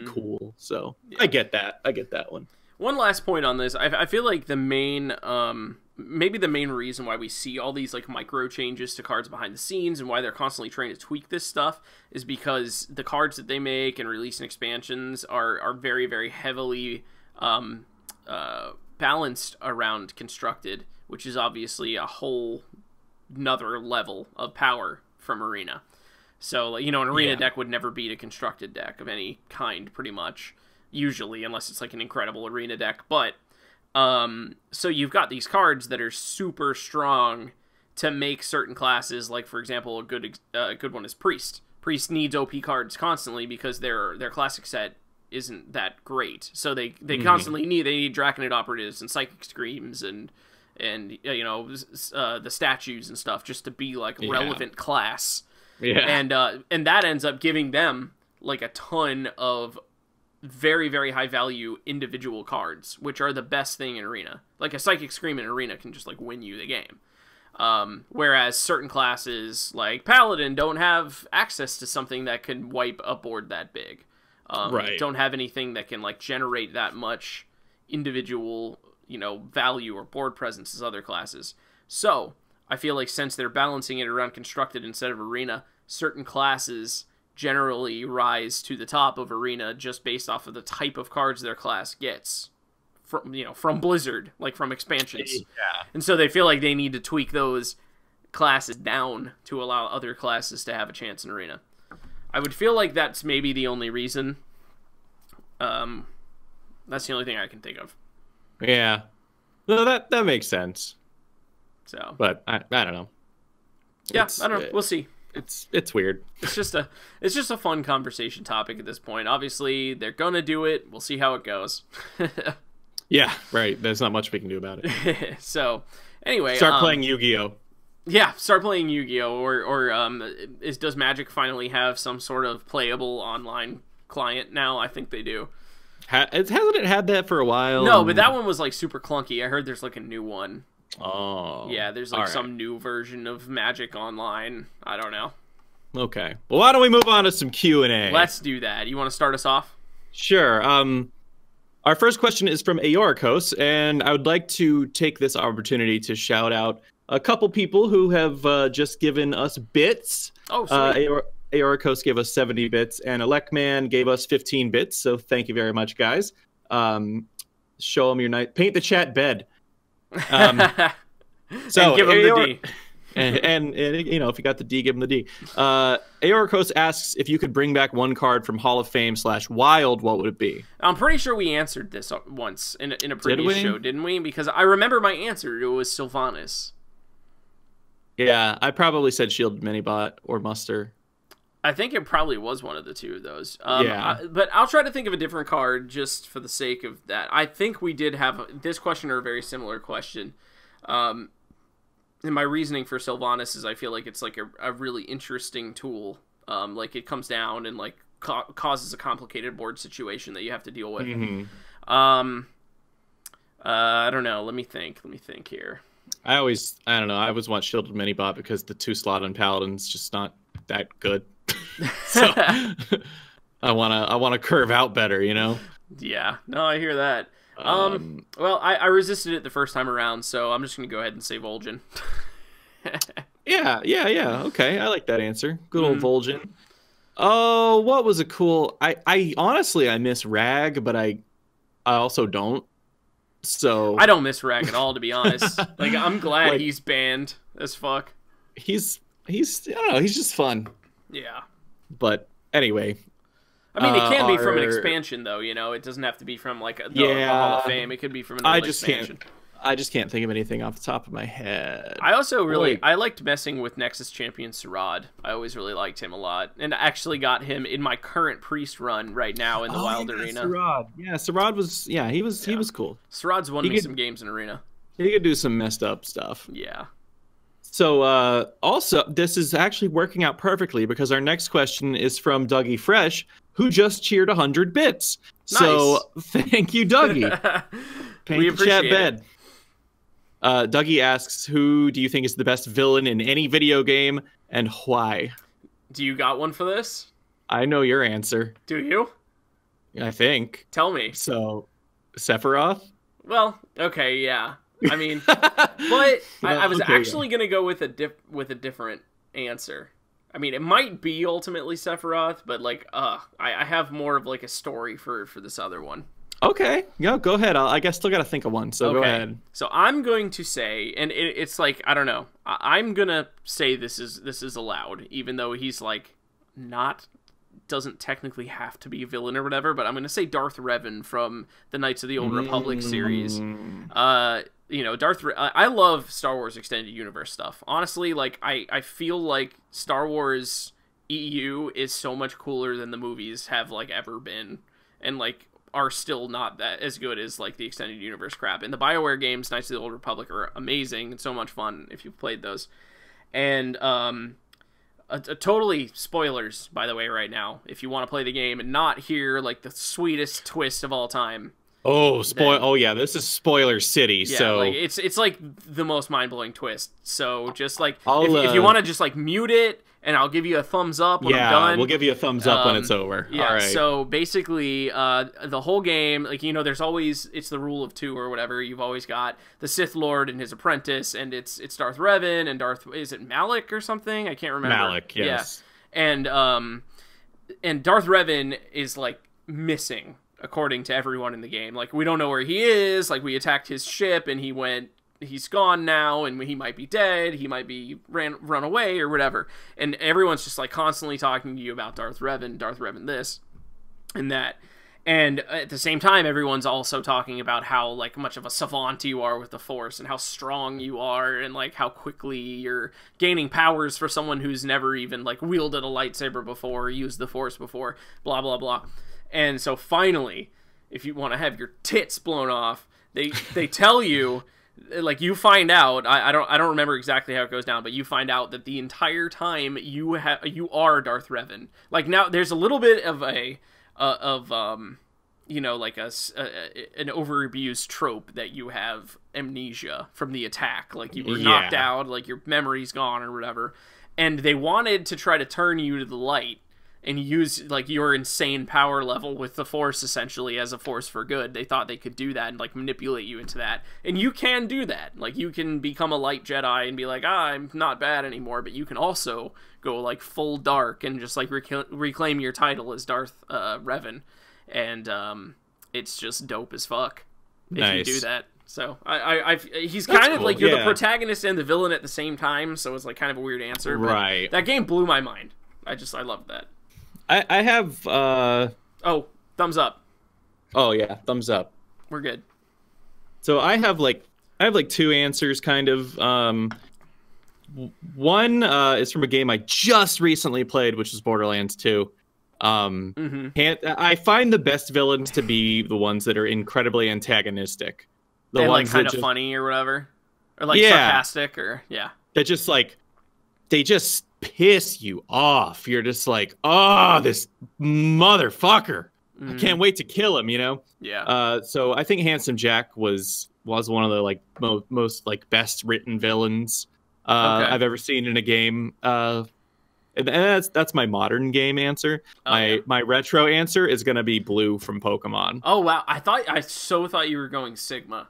cool. So I get that. I get that one. One last point on this. I feel like the main maybe the main reason why we see all these like micro changes to cards behind the scenes and why they're constantly trying to tweak this stuff is because the cards that they make and release in expansions are very, very heavily balanced around constructed, which is obviously a whole another level of power from Arena. So, an Arena deck would never beat a constructed deck of any kind, pretty much, usually, unless it's like an incredible Arena deck. But so you've got these cards that are super strong to make certain classes, like for example, a good one is Priest. Priest needs OP cards constantly because their classic set isn't that great, so they constantly need Draconid Operatives and Psychic Screams and the statues and stuff just to be like relevant class. And that ends up giving them like a ton of very, very high value individual cards, which are the best thing in Arena. Like a Psychic Scream in Arena can just like win you the game. Whereas certain classes like Paladin don't have access to something that can wipe a board that big. Don't have anything that can like generate that much individual, value or board presence as other classes. So I feel like since they're balancing it around constructed instead of Arena, certain classes generally rise to the top of Arena just based off of the type of cards their class gets from Blizzard, like from expansions. Yeah. And so they feel like they need to tweak those classes down to allow other classes to have a chance in Arena. I would feel like that's maybe the only reason. That's the only thing I can think of. Yeah. No, that makes sense. So, but I don't know. Yeah, I don't know. We'll see. It's weird. It's just a fun conversation topic at this point. Obviously, they're gonna do it. We'll see how it goes. Yeah, right. There's not much we can do about it. So, anyway, start playing Yu-Gi-Oh. Yeah, start playing Yu-Gi-Oh. Or does Magic finally have some sort of playable online client now? I think they do. Hasn't it had that for a while? No, but that one was like super clunky. I heard there's like a new one. Oh. Yeah, there's like some new version of Magic Online. I don't know. Okay. Well, why don't we move on to some Q&A? Let's do that. You want to start us off? Sure. Our first question is from Aoricos, and I would like to take this opportunity to shout out a couple people who have just given us bits. Oh, sweet. Aoricos gave us 70 bits, and Elecman gave us 15 bits, so thank you very much, guys. Show them your night. Paint the chat bed. So and give him the D. and you know, if you got the D, give him the D. Aoricos asks if you could bring back one card from Hall of Fame / Wild, what would it be? I'm pretty sure we answered this once in a previous show, didn't we? Because I remember my answer. It was Sylvanas. Yeah, I probably said Shielded Minibot or Muster. I think it probably was one of the two of those. But I'll try to think of a different card just for the sake of that. I think we did have this question or a very similar question. And my reasoning for Sylvanas is I feel like it's like a really interesting tool. Like it comes down and like causes a complicated board situation that you have to deal with. Mm-hmm. I don't know. Let me think here. I don't know. I always want Shielded Minibot because the 2-slot on Paladin's just not that good. So I wanna curve out better, you know? Yeah. No, I hear that. Well, I resisted it the first time around, so I'm just gonna go ahead and say Vol'jin. Yeah. Okay, I like that answer. Good old Vol'jin. Oh, what was a cool? I honestly I miss Rag, but I also don't. So I don't miss Rag at all, to be honest. Like I'm glad he's banned as fuck. He's I don't know, he's just fun. Yeah. But anyway. I mean, it can be from an expansion, though, you know? It doesn't have to be from, like, the Hall of Fame. It could be from another expansion. I just can't think of anything off the top of my head. I also I liked messing with Nexus Champion Sirad. I always really liked him a lot. And I actually got him in my current Priest run right now in the Wild Arena. Sirad. Yeah, Sirad was, he was cool. Sirad's won me some games in Arena. He could do some messed up stuff. Yeah. So, also, this is actually working out perfectly because our next question is from Dougie Fresh, who just cheered 100 bits. Nice. So, thank you, Dougie. We appreciate chat bed. Dougie asks, who do you think is the best villain in any video game, and why? Do you got one for this? I know your answer. Do you? I think. Tell me. So, Sephiroth? Well, okay, yeah. I mean, but I was actually going to go with a different answer. I mean, it might be ultimately Sephiroth, but like, I have more of like a story for this other one. Okay, yeah, go ahead. I guess still got to think of one, so go ahead. So I'm going to say, and it's like, I don't know. I'm gonna say this is allowed, even though he's like doesn't technically have to be a villain or whatever. But I'm gonna say Darth Revan from the Knights of the Old Republic series. You know, I love Star Wars Extended Universe stuff. Honestly, like, I feel like Star Wars EU is so much cooler than the movies have, like, ever been. And, like, are still not that as good as, like, the Extended Universe crap. And the BioWare games, Knights of the Old Republic, are amazing and so much fun if you've played those. And, totally spoilers, by the way, right now. If you want to play the game and not hear, like, the sweetest twist of all time. Oh, oh yeah, this is spoiler city. Yeah, so like, it's like the most mind-blowing twist. So just like if you want to just like mute it, and I'll give you a thumbs up when I'm done. We'll give you a thumbs up when it's over. Yeah. All right. So basically, the whole game, like, you know, there's always, it's the rule of two or whatever. You've always got the Sith Lord and his apprentice, and it's Darth Revan and is it Malik or something? I can't remember. Malik, yes. and Darth Revan is like missing according to everyone in the game. Like, we don't know where he is. Like, we attacked his ship and he's gone now, and he might be dead, he might be run away or whatever. And everyone's just like constantly talking to you about Darth Revan this and that. And at the same time, everyone's also talking about how like much of a savant you are with the Force, and how strong you are, and like how quickly you're gaining powers for someone who's never even like wielded a lightsaber before, or used the Force before, blah blah blah. And so finally, if you want to have your tits blown off, they tell you, like, you find out, I don't remember exactly how it goes down, but you find out that the entire time you are Darth Revan. Like, now there's a little bit of you know, like an overabused trope that you have amnesia from the attack, like you were knocked out, like your memory's gone or whatever. And they wanted to try to turn you to the light and use like your insane power level with the Force essentially as a force for good. They thought they could do that and like manipulate you into that. And you can do that. Like, you can become a light Jedi and be like, I'm not bad anymore, but you can also go like full dark and just like reclaim your title as Darth Revan. And it's just dope as fuck if you do that. So he's kind of like, you're the protagonist and the villain at the same time, so it's like kind of a weird answer. But that game blew my mind. I loved that. I have oh, thumbs up. Oh yeah, thumbs up. We're good. So I have like two answers kind of. One is from a game I just recently played, which is Borderlands 2. I find the best villains to be the ones that are incredibly antagonistic. The and ones like kind that of funny or whatever. Or like sarcastic or That just like they just piss you off. You're just like, oh, this motherfucker. I can't wait to kill him, you know? Yeah. So I think Handsome Jack was one of the like most like best written villains I've ever seen in a game. And that's my modern game answer. My retro answer is gonna be Blue from Pokemon. Oh wow. I so thought you were going Sigma.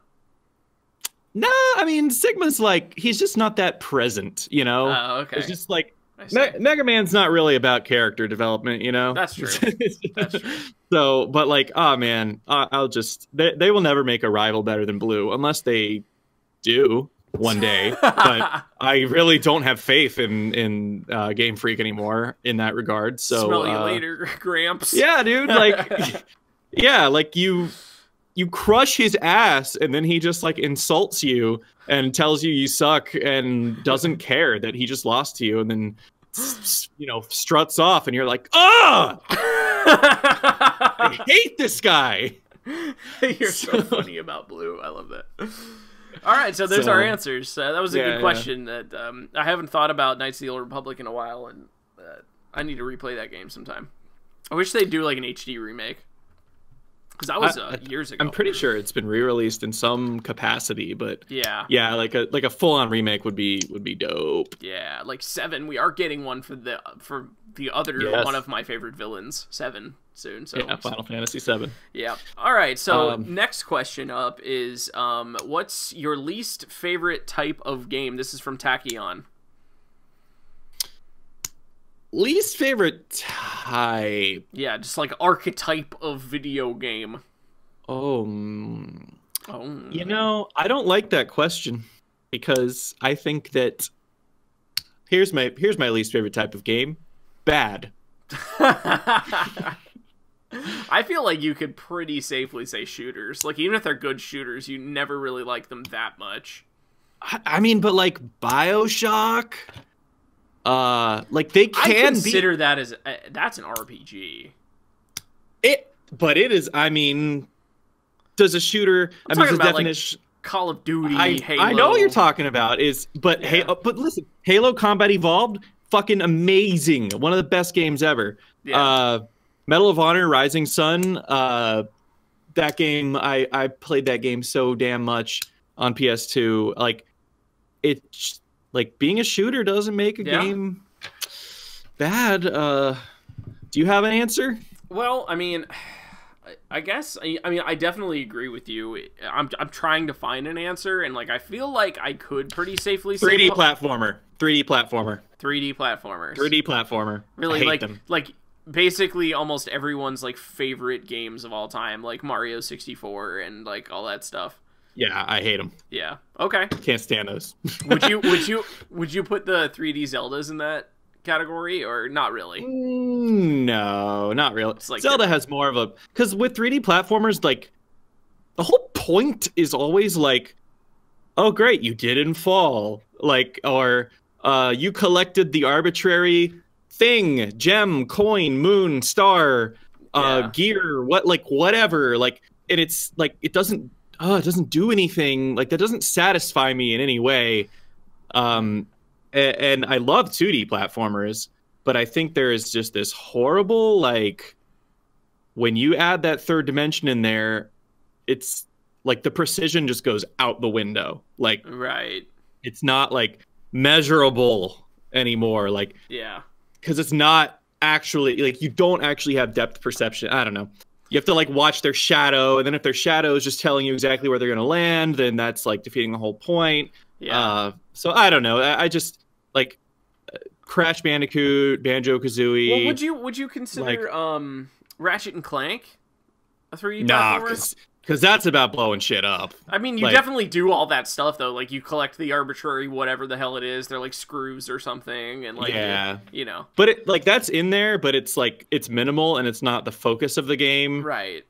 No, I mean, Sigma's like, he's just not that present, you know? Oh, okay. It's just like, Mega Man's not really about character development, you know? That's true. That's true. So, but like, oh man, they will never make a rival better than Blue, unless they do one day. But I really don't have faith in Game Freak anymore in that regard. So, smell you later, Gramps. Yeah, dude, like, yeah, like you crush his ass, and then he just like insults you and tells you suck and doesn't care that he just lost to you, and then struts off, and you're like, ah, I hate this guy. You're so funny about Blue. I love that. All right, so there's our answers. That was a good question that I haven't thought about Knights of the Old Republic in a while, and I need to replay that game sometime. I wish they'd do like an HD remake. Because that was years ago. I'm pretty sure it's been re-released in some capacity, but yeah, like a full-on remake would be dope. Yeah, like 7. We are getting one for the other one of my favorite villains, 7, soon. So yeah, Final Fantasy 7. Yeah. All right. So next question up is, what's your least favorite type of game? This is from Tachyon. Least favorite type. Yeah, just like archetype of video game. Oh. You know, I don't like that question, because I think that here's my least favorite type of game. Bad. I feel like you could pretty safely say shooters. Like, even if they're good shooters, you never really like them that much. I mean, but like BioShock, like they can consider that as that's an RPG. But it is. I mean, does a shooter? I'm talking about definition, like Call of Duty, Halo. I know what you're talking about. But listen, Halo Combat Evolved, fucking amazing. One of the best games ever. Yeah. Medal of Honor, Rising Sun. That game, I played that game so damn much on PS2. Like, it's like being a shooter doesn't make a game bad. Do you have an answer? Well, I mean, I guess I definitely agree with you. I'm trying to find an answer, and like I feel like I could pretty safely say 3D platformer. 3D platformer. 3D platformers. 3D platformer. Really, I hate like them. like basically almost everyone's like favorite games of all time, like Mario 64 and like all that stuff. Yeah, I hate them. Yeah. Okay. Can't stand those. Would you put the 3D Zeldas in that category or not really? No, not really. Like Zelda has more of a, because with 3D platformers, like the whole point is always like, oh great, you didn't fall, like, or you collected the arbitrary thing, gem, coin, moon, star, gear, whatever, like, and it's like it doesn't do anything, like that doesn't satisfy me in any way. And I love 2D platformers, but I think there is just this horrible, like, when you add that third dimension in there, it's like the precision just goes out the window. Like, right. It's not like measurable anymore. Like, yeah, because it's not actually, like, you don't actually have depth perception. I don't know. You have to like watch their shadow, and then if their shadow is just telling you exactly where they're going to land, then that's like defeating the whole point. Yeah. So I don't know. I just like Crash Bandicoot, Banjo-Kazooie. Well, would you consider Ratchet and Clank a 3D nah, platformer? because that's about blowing shit up. I mean, you like, definitely do all that stuff though. Like you collect the arbitrary whatever the hell it is. They're like screws or something, and like you know. But it like that's in there, but it's like it's minimal and it's not the focus of the game. Right.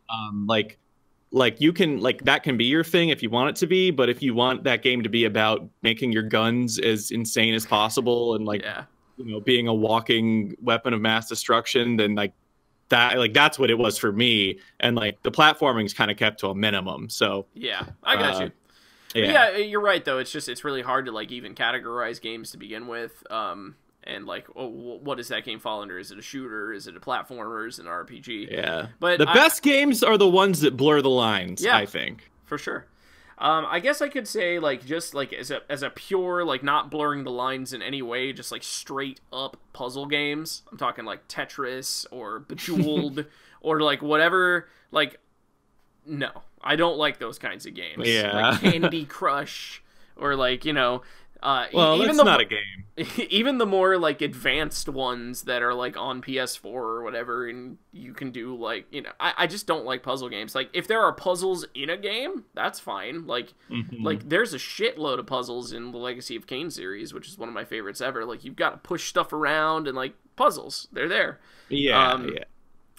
Like you can like that can be your thing if you want it to be, but if you want that game to be about making your guns as insane as possible and like you know being a walking weapon of mass destruction, then like that's what it was for me, and like the platforming's kind of kept to a minimum. So yeah, I got you. Yeah, you're right though. It's really hard to like even categorize games to begin with. And like, what does that game fall under? Is it a shooter? Is it a platformer? Is it an RPG? Yeah, but the best games are the ones that blur the lines. Yeah, I think for sure. I guess I could say like just like as a pure like not blurring the lines in any way, just like straight up puzzle games. I'm talking like Tetris or Bejeweled or like whatever. Like, no, I don't like those kinds of games. Yeah, like Candy Crush or like well, even that's not a game. Even the more like advanced ones that are like on PS4 or whatever, and you can do like I just don't like puzzle games. Like if there are puzzles in a game, that's fine. Like like there's a shitload of puzzles in the Legacy of Kain series, which is one of my favorites ever. Like you've got to push stuff around and like puzzles, they're there. Yeah.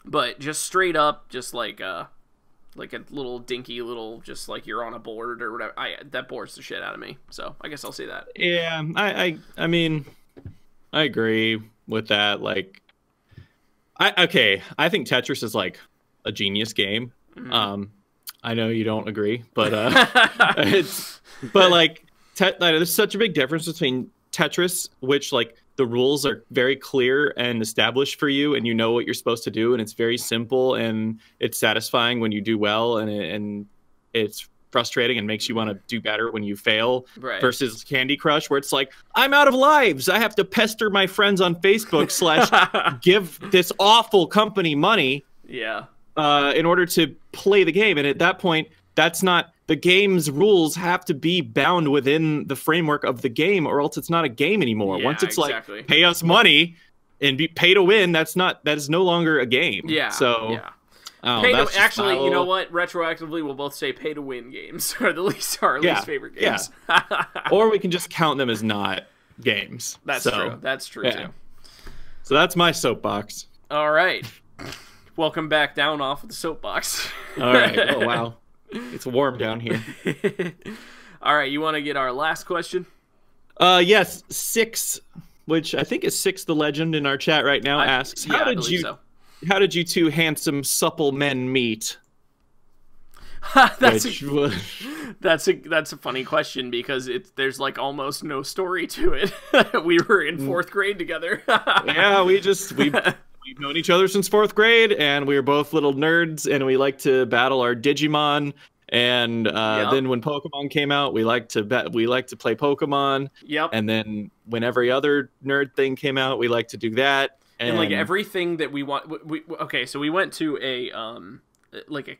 But just straight up, just like a little dinky little, just like you're on a board or whatever. That bores the shit out of me. So I guess I'll say that. Yeah, I mean, I agree with that. Like, I think Tetris is like a genius game. I know you don't agree, but there's such a big difference between Tetris, which like the rules are very clear and established for you, and you know what you're supposed to do, and it's very simple, and it's satisfying when you do well, and it's frustrating and makes you want to do better when you fail. Right. Versus Candy Crush, where it's like, I'm out of lives, I have to pester my friends on Facebook / give this awful company money in order to play the game. And at that point, that's not, the game's rules have to be bound within the framework of the game, or else it's not a game anymore. Once it's like, pay us money and be pay to win, that is no longer a game. Yeah. So actually, you know what? Retroactively, we'll both say pay to win games are our least favorite games. Yeah. Or we can just count them as not games. That's true. That's true too. So that's my soapbox. All right. Welcome back down off of the soapbox. All right. Oh wow. It's warm down here. All right, you want to get our last question? Yes, Six, which I think is Six the Legend in our chat right now, asks, how did you two handsome, supple men meet? That's a funny question because there's like almost no story to it. We were in 4th grade together. Yeah, we've known each other since 4th grade, and we were both little nerds, and we like to battle our Digimon. And then when Pokemon came out, we like to play Pokemon. Yep. And then when every other nerd thing came out, we like to do that. And like everything that we want. So we went to a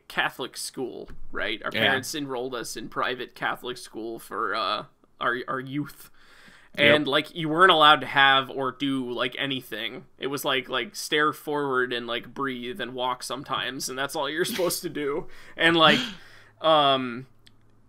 Catholic school, right? Our parents enrolled us in private Catholic school for our youth. And like you weren't allowed to have or do like anything. It was like stare forward and like breathe and walk sometimes, and that's all you're supposed to do. And like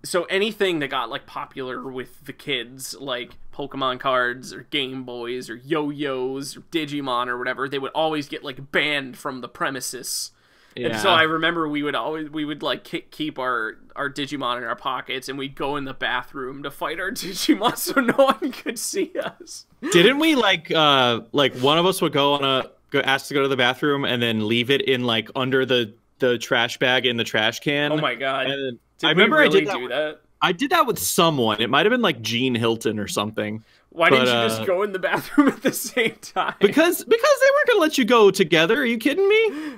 so anything that got like popular with the kids, like Pokemon cards or Game Boys or yo-yos or Digimon or whatever, they would always get like banned from the premises. Yeah. And so I remember we would like keep our Digimon in our pockets, and we'd go in the bathroom to fight our Digimon so no one could see us. Didn't we like one of us would ask to go to the bathroom and then leave it in like under the trash bag in the trash can? Oh my god. And I remember I did that. I did that with someone. It might have been like Gene Hilton or something. Why didn't you just go in the bathroom at the same time? Because they weren't gonna let you go together. Are you kidding me?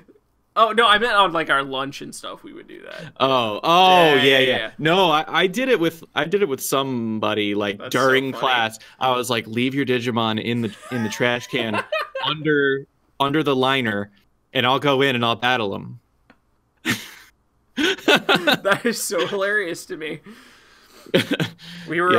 Oh no, I meant on like our lunch and stuff. We would do that. Yeah. No, I did it with somebody like That's during class. I was like, leave your Digimon in the trash can under the liner, and I'll go in and I'll battle them. That is so hilarious to me. We were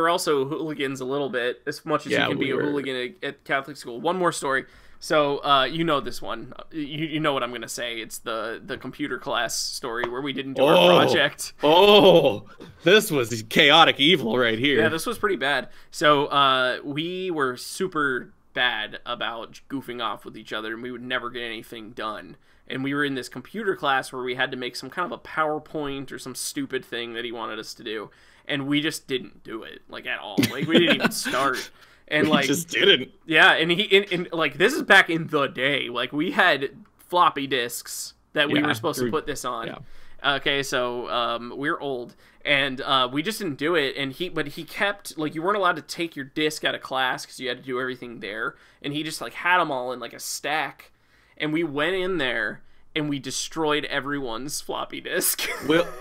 also hooligans a little bit, as much as you can be a hooligan at Catholic school. One more story. So you know this one. You know what I'm gonna say. It's the computer class story where we didn't do our project. Oh, this was chaotic evil right here. Yeah, this was pretty bad. So we were super bad about goofing off with each other, and we would never get anything done. And we were in this computer class where we had to make some kind of a PowerPoint or some stupid thing that he wanted us to do, and we just didn't do it like at all. Like we didn't even start. And like just didn't. Yeah, and like this is back in the day. Like we had floppy disks that we were supposed to put this on. Yeah. Okay, so we're old, and we just didn't do it. And he kept like you weren't allowed to take your disk out of class because you had to do everything there. And he just like had them all in like a stack. And we went in there and we destroyed everyone's floppy disk.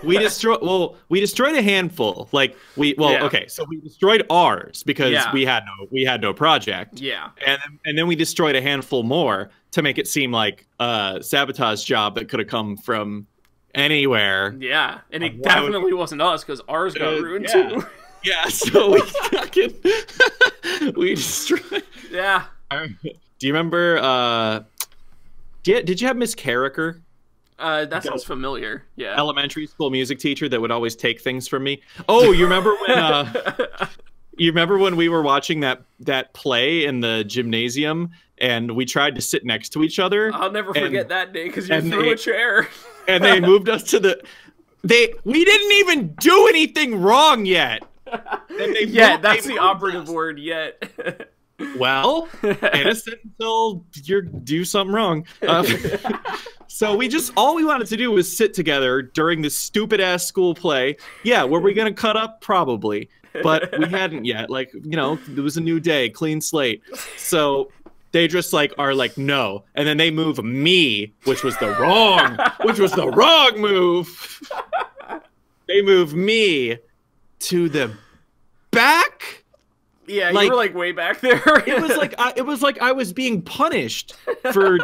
we destroyed a handful. Like okay, so we destroyed ours because we had no project. Yeah. And then we destroyed a handful more to make it seem like a sabotage job that could have come from anywhere. Yeah, and it definitely wasn't us because ours got ruined too. Yeah, so we destroyed. Yeah. Do you remember? Did you have Miss Carricker? That sounds familiar. Yeah. Elementary school music teacher that would always take things from me. Oh, you remember when? You remember when we were watching that play in the gymnasium and we tried to sit next to each other? I'll never forget that day because you threw a chair. And they moved us to we didn't even do anything wrong yet. That's the operative word, yet. Well, innocent until you do something wrong. So all we wanted to do was sit together during this stupid ass school play. Yeah, were we gonna cut up? Probably, but we hadn't yet. Like, it was a new day, clean slate. So they just are like no, and then they move me, which was the wrong move. They move me to the back. Yeah, you were way back there. it was like I was being punished for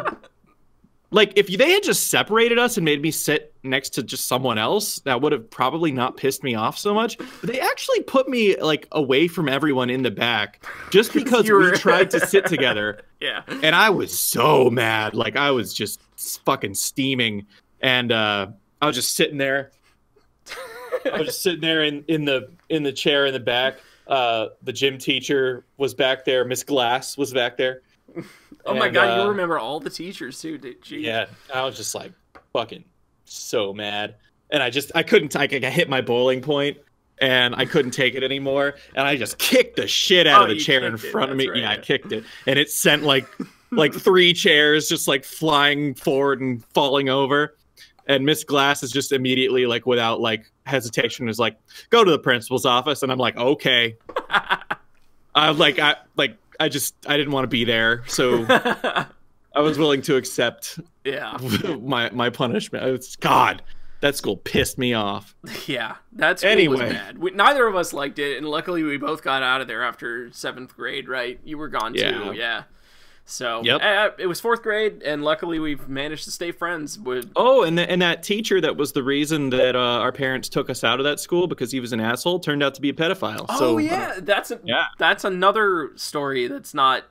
if they had just separated us and made me sit next to just someone else, that would have probably not pissed me off so much. But they actually put me away from everyone in the back just because we tried to sit together. Yeah. And I was so mad. I was just fucking steaming, and I was just sitting there. I was just sitting there in the chair in the back. The gym teacher was back there. Miss Glass was back there. Oh my god, you remember all the teachers too, did you? Yeah, I was just fucking so mad. And I couldn't, I hit my boiling point and I couldn't take it anymore. And I just kicked the shit out of the chair in front of me. Right. Yeah, I kicked it. And it sent like 3 chairs just flying forward and falling over. And Miss Glass is just immediately without hesitation is go to the principal's office. And I'm like, okay. I didn't want to be there. So I was willing to accept my punishment. God, that school pissed me off. Yeah, that school was bad. Neither of us liked it. And luckily we both got out of there after 7th grade, right? You were gone too. Yeah. So Yep. it was 4th grade, and luckily we've managed to stay friends with. Oh, and that teacher that was the reason that our parents took us out of that school because he was an asshole turned out to be a pedophile. Oh So, yeah, yeah. that's another story that's not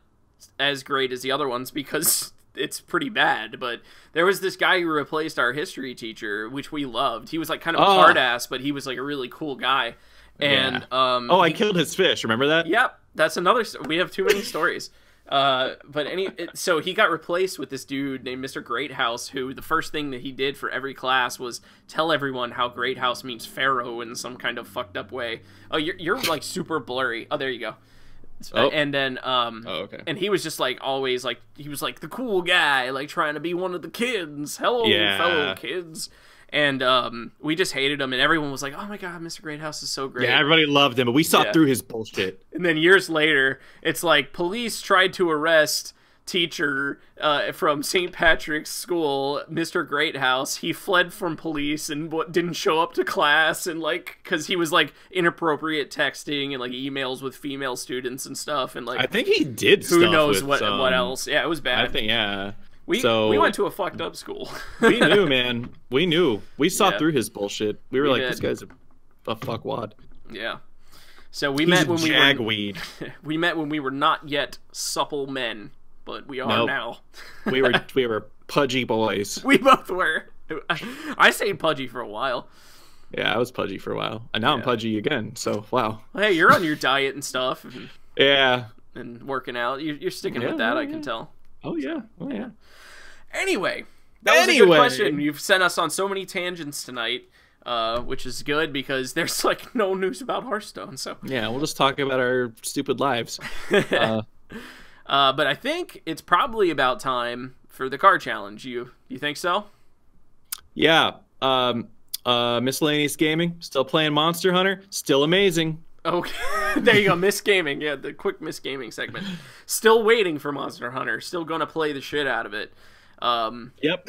as great as the other ones because it's pretty bad. But there was this guy who replaced our history teacher, which we loved. He was like kind of a hard ass, but he was like a really cool guy. And I killed his fish. Remember that? Yep, that's another. We have too many stories. So he got replaced with this dude named Mr. Greathouse, who the first thing that he did for every class was tell everyone how Greathouse means pharaoh in some kind of fucked up way. Oh, you're like super blurry. Oh, there you go. And then okay. And he was just like always like he was like the cool guy, like trying to be one of the kids. Hello, fellow kids. And we just hated him, and everyone was like, "Oh my god, Mr. Greathouse is so great." Yeah, everybody loved him, but we saw through his bullshit. And then years later, it's like police tried to arrest teacher from St. Patrick's School, Mr. Greathouse. He fled from police and didn't show up to class, and like because he was like inappropriate texting and like emails with female students and stuff, and like I think he did. Who stuff knows with, what else? Yeah, it was bad. I think We went to a fucked up school. We knew, man. We knew. We saw Yeah. through his bullshit. We were like, did. this guy's a fuckwad. Yeah. So we He's met a when jagweed. we met when we were not yet supple men, but we are now. we were pudgy boys. We both were. I stayed pudgy for a while. Yeah, I was pudgy for a while, and now I'm pudgy again. So wow. Hey, you're on your diet and stuff, Yeah. and working out. You're sticking with that, I can tell. Oh yeah. Oh yeah. Anyway, that was a good question. You've sent us on so many tangents tonight, which is good because there's like no news about Hearthstone. So Yeah, we'll just talk about our stupid lives. but I think it's probably about time for the card challenge. You think so? Yeah. Miscellaneous gaming. Still playing Monster Hunter. Still amazing. Okay, there you go. Miss Gaming. Yeah, the quick Miss Gaming segment. Still waiting for Monster Hunter. Still gonna play the shit out of it. Yep.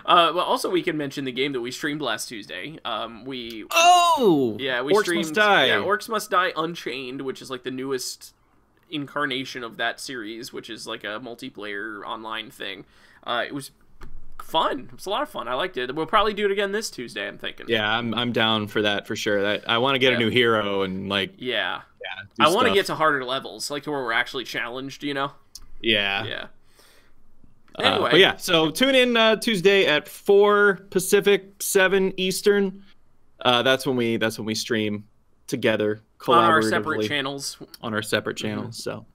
Well, also we can mention the game that we streamed last Tuesday. We Orcs streamed. Must Die. Yeah, Orcs Must Die Unchained, which is like the newest incarnation of that series, which is like a multiplayer online thing. It was fun. It was a lot of fun. I liked it. We'll probably do it again this Tuesday, I'm thinking. Yeah, I'm down for that for sure. I want to get a new hero and like I want to get to harder levels, like to where we're actually challenged, you know? Yeah. Anyway. But yeah, so tune in Tuesday at 4 Pacific, 7 Eastern. That's when we stream together collaboratively on our separate channels. So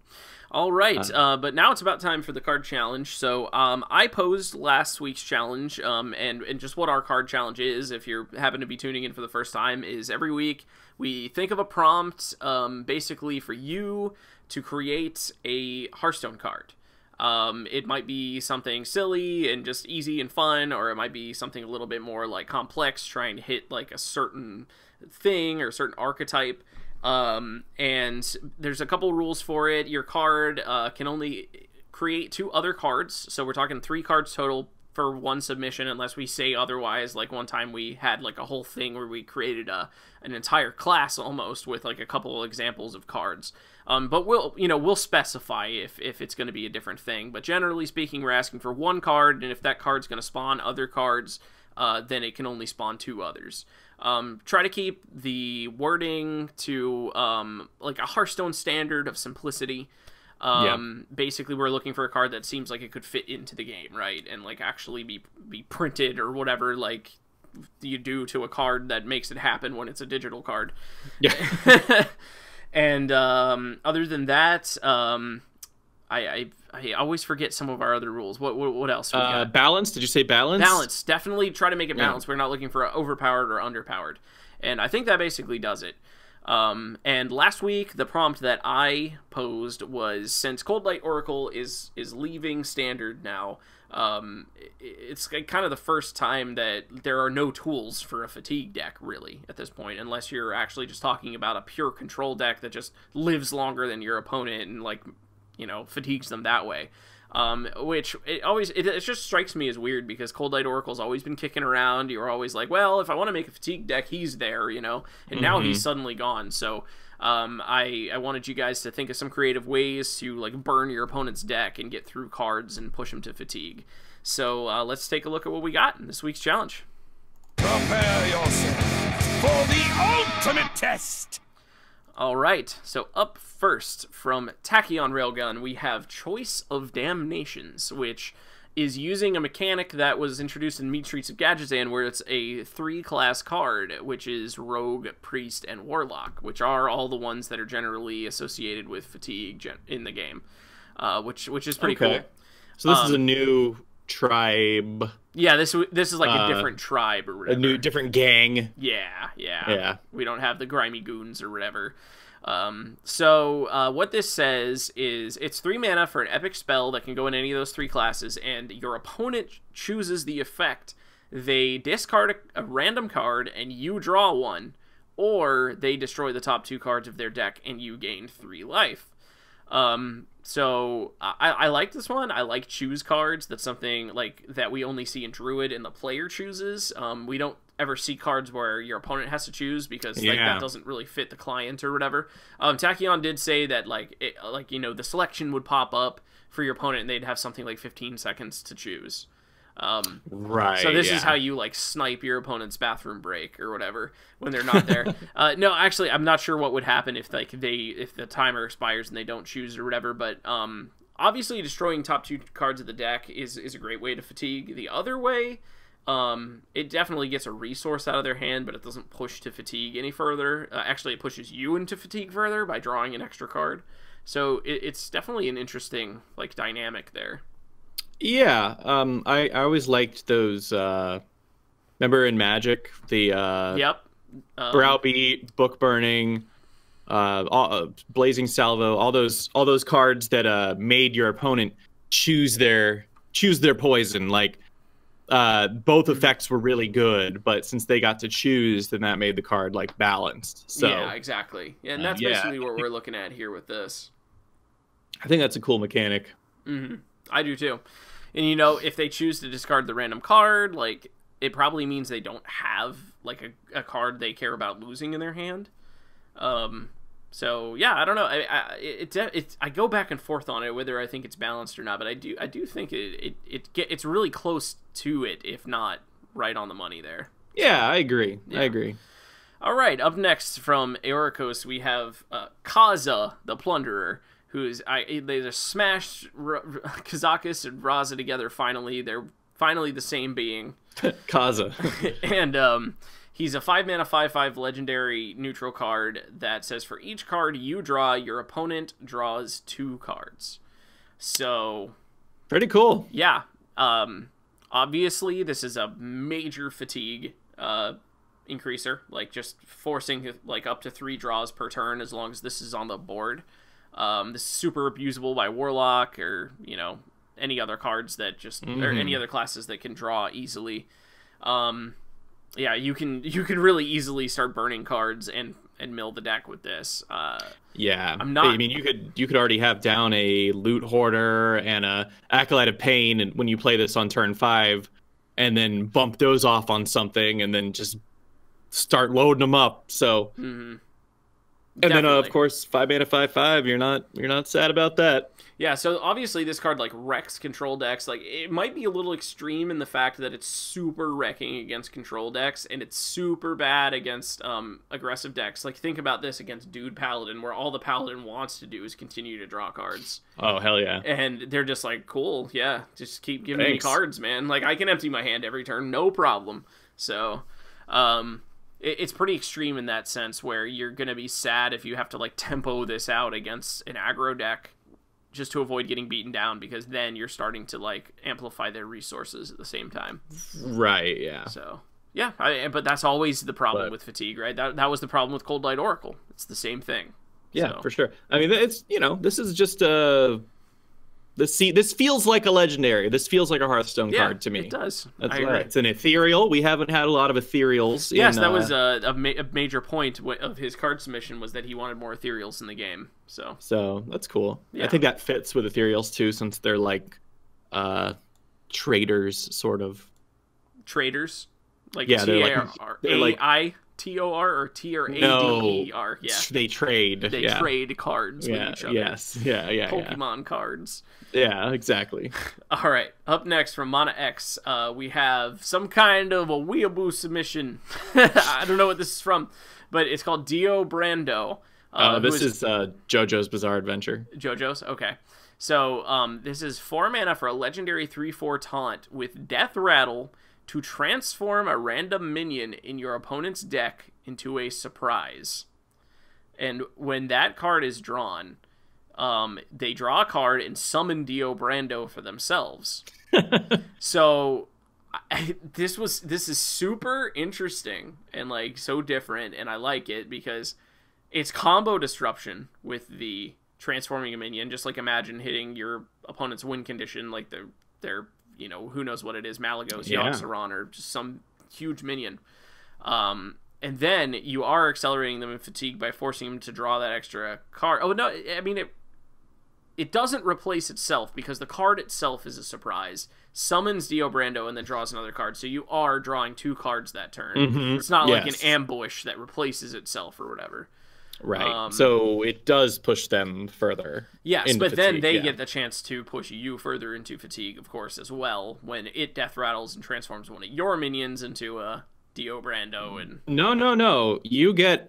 all right, but now it's about time for the card challenge. So I posed last week's challenge, and just what our card challenge is, if you happen to be tuning in for the first time, is every week we think of a prompt, basically for you to create a Hearthstone card. It might be something silly and just easy and fun, or it might be something a little bit more like complex, trying to hit like a certain thing or a certain archetype. And there's a couple rules for it. Your card can only create 2 other cards, so we're talking 3 cards total for one submission, unless we say otherwise. Like one time we had like a whole thing where we created an entire class almost with like a couple of examples of cards. But we'll specify if it's going to be a different thing. But generally speaking, we're asking for 1 card, and if that card's going to spawn other cards, then it can only spawn 2 others. Try to keep the wording to like a Hearthstone standard of simplicity. Basically, we're looking for a card that seems like it could fit into the game, right? And like actually be printed or whatever like you do to a card that makes it happen when it's a digital card. Yeah. And other than that, I always forget some of our other rules. What else? We got? Balance. Did you say balance? Balance. Definitely try to make it balanced. We're not looking for overpowered or underpowered, and I think that basically does it. And last week, the prompt that I posed was, since Cold Light Oracle is leaving Standard now, it's kind of the first time that there are no tools for a fatigue deck, really, at this point, unless you're actually just talking about a pure control deck that just lives longer than your opponent and, like, fatigues them that way. Which it just strikes me as weird because Cold Light Oracle's always been kicking around. You're always like, well, if I want to make a fatigue deck, he's there, you know, and now he's suddenly gone. So I wanted you guys to think of some creative ways to like burn your opponent's deck and get through cards and push him to fatigue. So let's take a look at what we got in this week's challenge. Prepare yourself for the ultimate test. All right, so up first from Tachyon Railgun, we have Choice of Damnations, which is using a mechanic that was introduced in Meat Streets of Gadgetzan, where it's a 3-class card, which is Rogue, Priest, and Warlock, which are all the ones that are generally associated with fatigue in the game, which is pretty cool. So this is a new tribe. Yeah, this is like a different tribe or whatever. A new, different gang. Yeah. We don't have the grimy goons or whatever. So what this says is it's 3 mana for an epic spell that can go in any of those 3 classes, and your opponent chooses the effect. They discard a random card and you draw 1, or they destroy the top 2 cards of their deck and you gain 3 life. So I like this one. I like choose cards. That's something like that we only see in Druid and the player chooses. We don't ever see cards where your opponent has to choose because like that doesn't really fit the client or whatever. Tachyon did say that you know, the selection would pop up for your opponent and they'd have something like 15 seconds to choose. Right. So this is how you like snipe your opponent's bathroom break or whatever when they're not there. No, actually, I'm not sure what would happen if if the timer expires and they don't choose or whatever. But obviously, destroying top 2 cards of the deck is a great way to fatigue. The other way, it definitely gets a resource out of their hand, but it doesn't push to fatigue any further. Actually, it pushes you into fatigue further by drawing an extra card. So it's definitely an interesting like dynamic there. Yeah, I always liked those. Remember in Magic, the Browbeat, Book Burning, Blazing Salvo, all those cards that made your opponent choose their poison. Like both effects were really good, but since they got to choose, then that made the card like balanced. So yeah, exactly. Yeah, and that's basically what we're looking at here with this. I think that's a cool mechanic. I do too. And you know, if they choose to discard the random card, like it probably means they don't have like a card they care about losing in their hand. So yeah, I don't know. I go back and forth on it whether I think it's balanced or not, but I do think it's really close to it, if not right on the money there. Yeah, I agree. Yeah. I agree. All right, up next from Aorikos, we have Kaza the Plunderer. They just smashed Kazakus and Raza together finally. They're finally the same being. Kaza. And he's a 5-mana 5/5 legendary neutral card that says for each card you draw, your opponent draws 2 cards. So pretty cool. Yeah. Obviously this is a major fatigue increaser, like just forcing like up to 3 draws per turn as long as this is on the board. This is super abusable by Warlock or, you know, any other cards that just or any other classes that can draw easily. Yeah, you can really easily start burning cards and mill the deck with this. Yeah, I mean, you could already have down a Loot Hoarder and a Acolyte of Pain, and when you play this on turn 5, and then bump those off on something, and then just start loading them up. So. And then, of course, 5-mana 5/5. You're not sad about that. Yeah. So obviously, this card like wrecks control decks. Like it might be a little extreme in the fact that it's super wrecking against control decks, and it's super bad against aggressive decks. Like think about this against Dude Paladin, where all the Paladin wants to do is continue to draw cards. Oh hell yeah! And they're just like, cool, yeah, just keep giving me cards, man. Like I can empty my hand every turn, no problem. So. It's pretty extreme in that sense where you're going to be sad if you have to like tempo this out against an aggro deck just to avoid getting beaten down, because then you're starting to like amplify their resources at the same time. Right, yeah. So, yeah, but that's always the problem with fatigue, right? That was the problem with Cold Light Oracle. It's the same thing. Yeah, for sure. I mean, it's, you know, this is just this feels like a legendary. This feels like a Hearthstone card to me. It does. That's right. It's an ethereal. We haven't had a lot of ethereals. Yes, that was a major point of his card submission, was that he wanted more ethereals in the game. So that's cool. Yeah. I think that fits with ethereals too, since they're like traders, sort of. Traders, like Yeah, they're like T-A-I-T-O-R or T-R-A-D-E-R. Yeah, they trade. they trade cards with each other. Yes. Yeah. Pokemon cards. Yeah, exactly. All right, up next from Mana X, we have some kind of a weeaboo submission. I don't know what this is from, but it's called Dio Brando. This is JoJo's Bizarre Adventure. JoJo's? Okay. So, this is 4 mana for a legendary 3/4 taunt with Death Rattle to transform a random minion in your opponent's deck into a surprise. And when that card is drawn, they draw a card and summon Dio Brando for themselves. So this is super interesting and like so different, and I like it because it's combo disruption with the transforming a minion. Just like imagine hitting your opponent's win condition, like their you know, who knows what it is, Malagos, Yogg-Saron, or just some huge minion. And then you are accelerating them in fatigue by forcing them to draw that extra card. Oh no, I mean it doesn't replace itself because the card itself is a surprise. Summons Dio Brando and then draws another card. So you are drawing 2 cards that turn. It's not like an ambush that replaces itself or whatever. Right. So it does push them further. Yes, but fatigue, then they get the chance to push you further into fatigue, of course, as well, when it death rattles and transforms one of your minions into a Dio Brando. And No. You get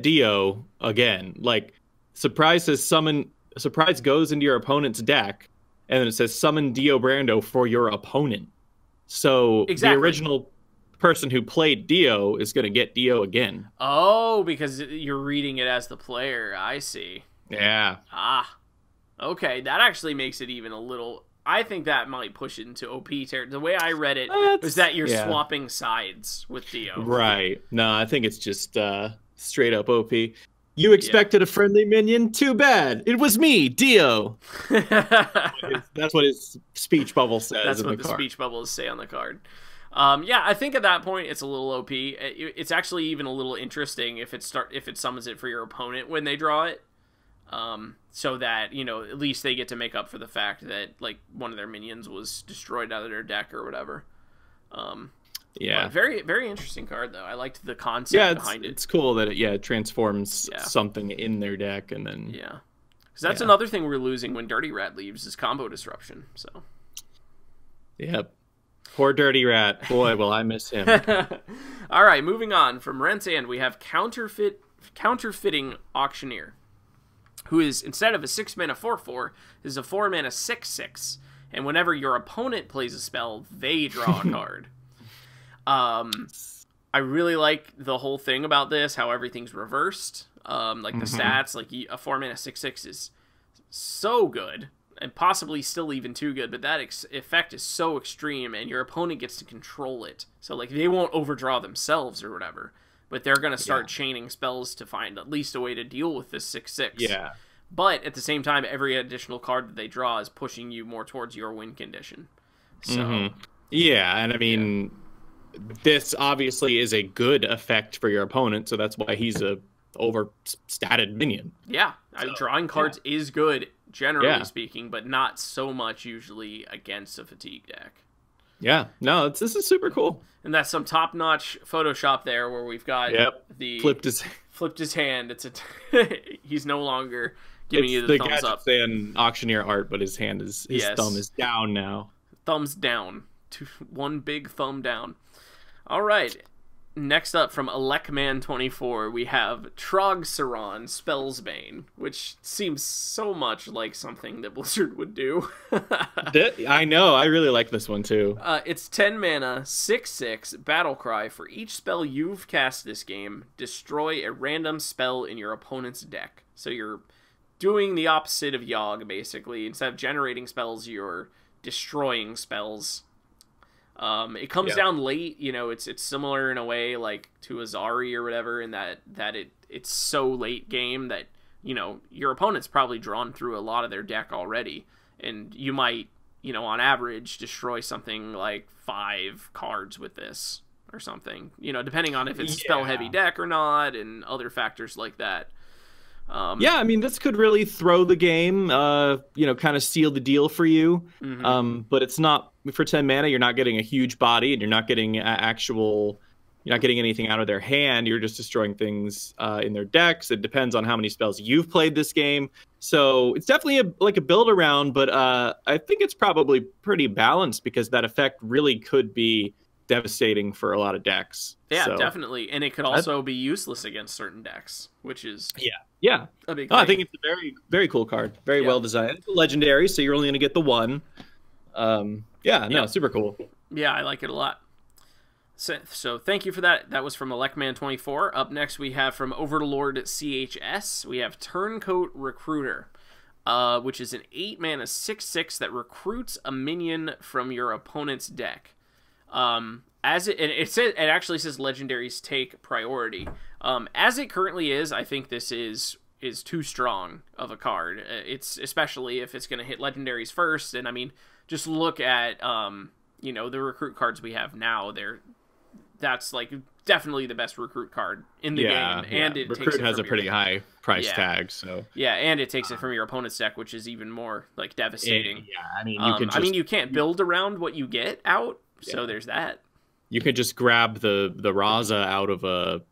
Dio again. Like, Surprise says summon. Surprise goes into your opponent's deck, and then it says summon Dio Brando for your opponent. So the original person who played Dio is going to get Dio again. Oh, because you're reading it as the player. I see. Yeah. Okay, that actually makes it even a little... I think that might push it into OP territory. The way I read it was that you're swapping sides with Dio. Right. No, I think it's just straight up OP. You expected a friendly minion? Too bad. It was me, Dio. That's what his speech bubble says. That's what the speech bubbles say on the card. Yeah, I think at that point it's a little OP. It's actually even a little interesting if it summons it for your opponent when they draw it, so that, you know, at least they get to make up for the fact that like one of their minions was destroyed out of their deck or whatever. Yeah, very very interesting card though. I liked the concept behind it. It's cool that it transforms something in their deck and then because that's another thing we're losing when Dirty Rat leaves is combo disruption. So poor Dirty Rat. Boy, will I miss him. All right, moving on. From Rent's End, we have Counterfeiting Auctioneer, who is, instead of a 6-mana 4/4, is a 4-mana 6/6. And whenever your opponent plays a spell, they draw a card. I really like the whole thing about this, how everything's reversed. Like the stats, like a 4-mana 6/6 is so good. And possibly still even too good, but that effect is so extreme, and your opponent gets to control it. So, like, they won't overdraw themselves or whatever, but they're going to start chaining spells to find at least a way to deal with this 6/6. Yeah. But at the same time, every additional card that they draw is pushing you more towards your win condition. So, yeah, and I mean, this obviously is a good effect for your opponent, so that's why he's a overstated minion. Yeah, drawing cards is good, generally speaking, but not so much usually against a fatigue deck. Yeah, no, this is super cool. And that's some top-notch Photoshop there, where we've got the flipped his hand. It's he's no longer giving you the thumbs up. And auctioneer art, but his hand is his thumb is down now. Thumbs down, one big thumb down. All right. Next up, from Alekman24, we have Trog-Saron Spellsbane, which seems so much like something that Blizzard would do. I know, I really like this one too. It's 10 mana, 6/6, Battlecry. For each spell you've cast this game, destroy a random spell in your opponent's deck. So you're doing the opposite of Yogg, basically. Instead of generating spells, you're destroying spells. It comes down late, you know, it's similar in a way like to Azari or whatever, in that it's so late game that, you know, your opponent's probably drawn through a lot of their deck already, and you might, you know, on average destroy something like 5 cards with this or something, you know, depending on if it's spell heavy deck or not and other factors like that. Yeah, I mean, this could really throw the game, kind of seal the deal for you. But it's not, for 10 mana, you're not getting a huge body, and you're not getting you're not getting anything out of their hand. You're just destroying things in their decks. It depends on how many spells you've played this game. So it's definitely a build around, but I think it's probably pretty balanced because that effect really could be devastating for a lot of decks. Yeah, So, definitely. And it could also be useless against certain decks, which is yeah. a big Oh, thing. I think it's a very, very cool card. Very well designed. Legendary, so you're only going to get the one. Super cool. Yeah, I like it a lot. So thank you for that. That was from Electman24. Up next, we have from Overlord CHS. We have Turncoat Recruiter, which is an 8-mana 6/6 that recruits a minion from your opponent's deck. It actually says legendaries take priority. As it currently is, I think this is too strong of a card. It's especially if it's going to hit legendaries first. And I mean, just look at the recruit cards we have now. That's like definitely the best recruit card in the game, and it recruit takes it has from a pretty high price tag. So and it takes it from your opponent's deck, which is even more like devastating. I mean, you can't build around what you get out. So there's that. You could just grab the Raza out of a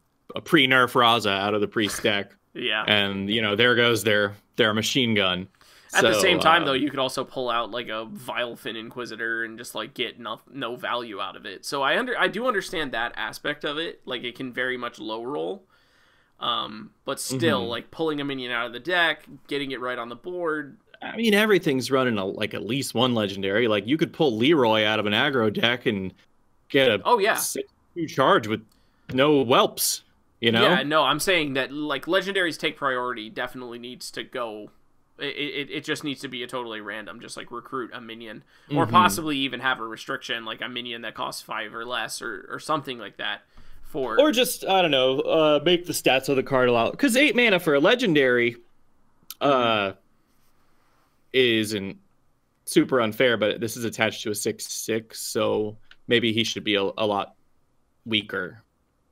pre-nerf Raza out of the priest deck. Yeah. And there goes their machine gun. At the same time, though, you could also pull out like a Vilefin Inquisitor and just like get no value out of it. So I do understand that aspect of it. Like it can very much low roll, but still like pulling a minion out of the deck, getting it right on the board. I mean, everything's running at least one legendary. Like you could pull Leroy out of an aggro deck and get a 6/2 charge with no whelps. Yeah, no, I'm saying that like legendaries take priority definitely needs to go. It just needs to be a totally random, just like recruit a minion, or possibly even have a restriction like a minion that costs 5 or less, or something like that. Or just I don't know, make the stats of the card allow, because 8 mana for a legendary isn't super unfair, but this is attached to a 6/6, so maybe he should be a lot weaker.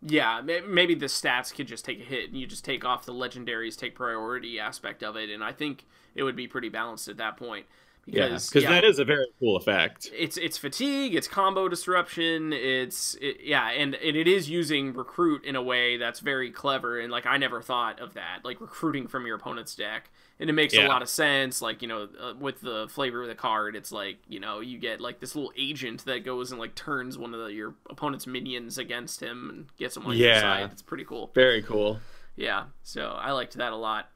Yeah, maybe the stats could just take a hit, and you just take off the legendaries take priority aspect of it, and I think it would be pretty balanced at that point. Because that is a very cool effect. It's fatigue, it's combo disruption, and it is using recruit in a way that's very clever, and like I never thought of that, like recruiting from your opponent's deck, and it makes a lot of sense. Like with the flavor of the card, it's like you get like this little agent that goes and like turns one of your opponent's minions against him and gets him on your side. It's pretty cool. Very cool. Yeah, so I liked that a lot.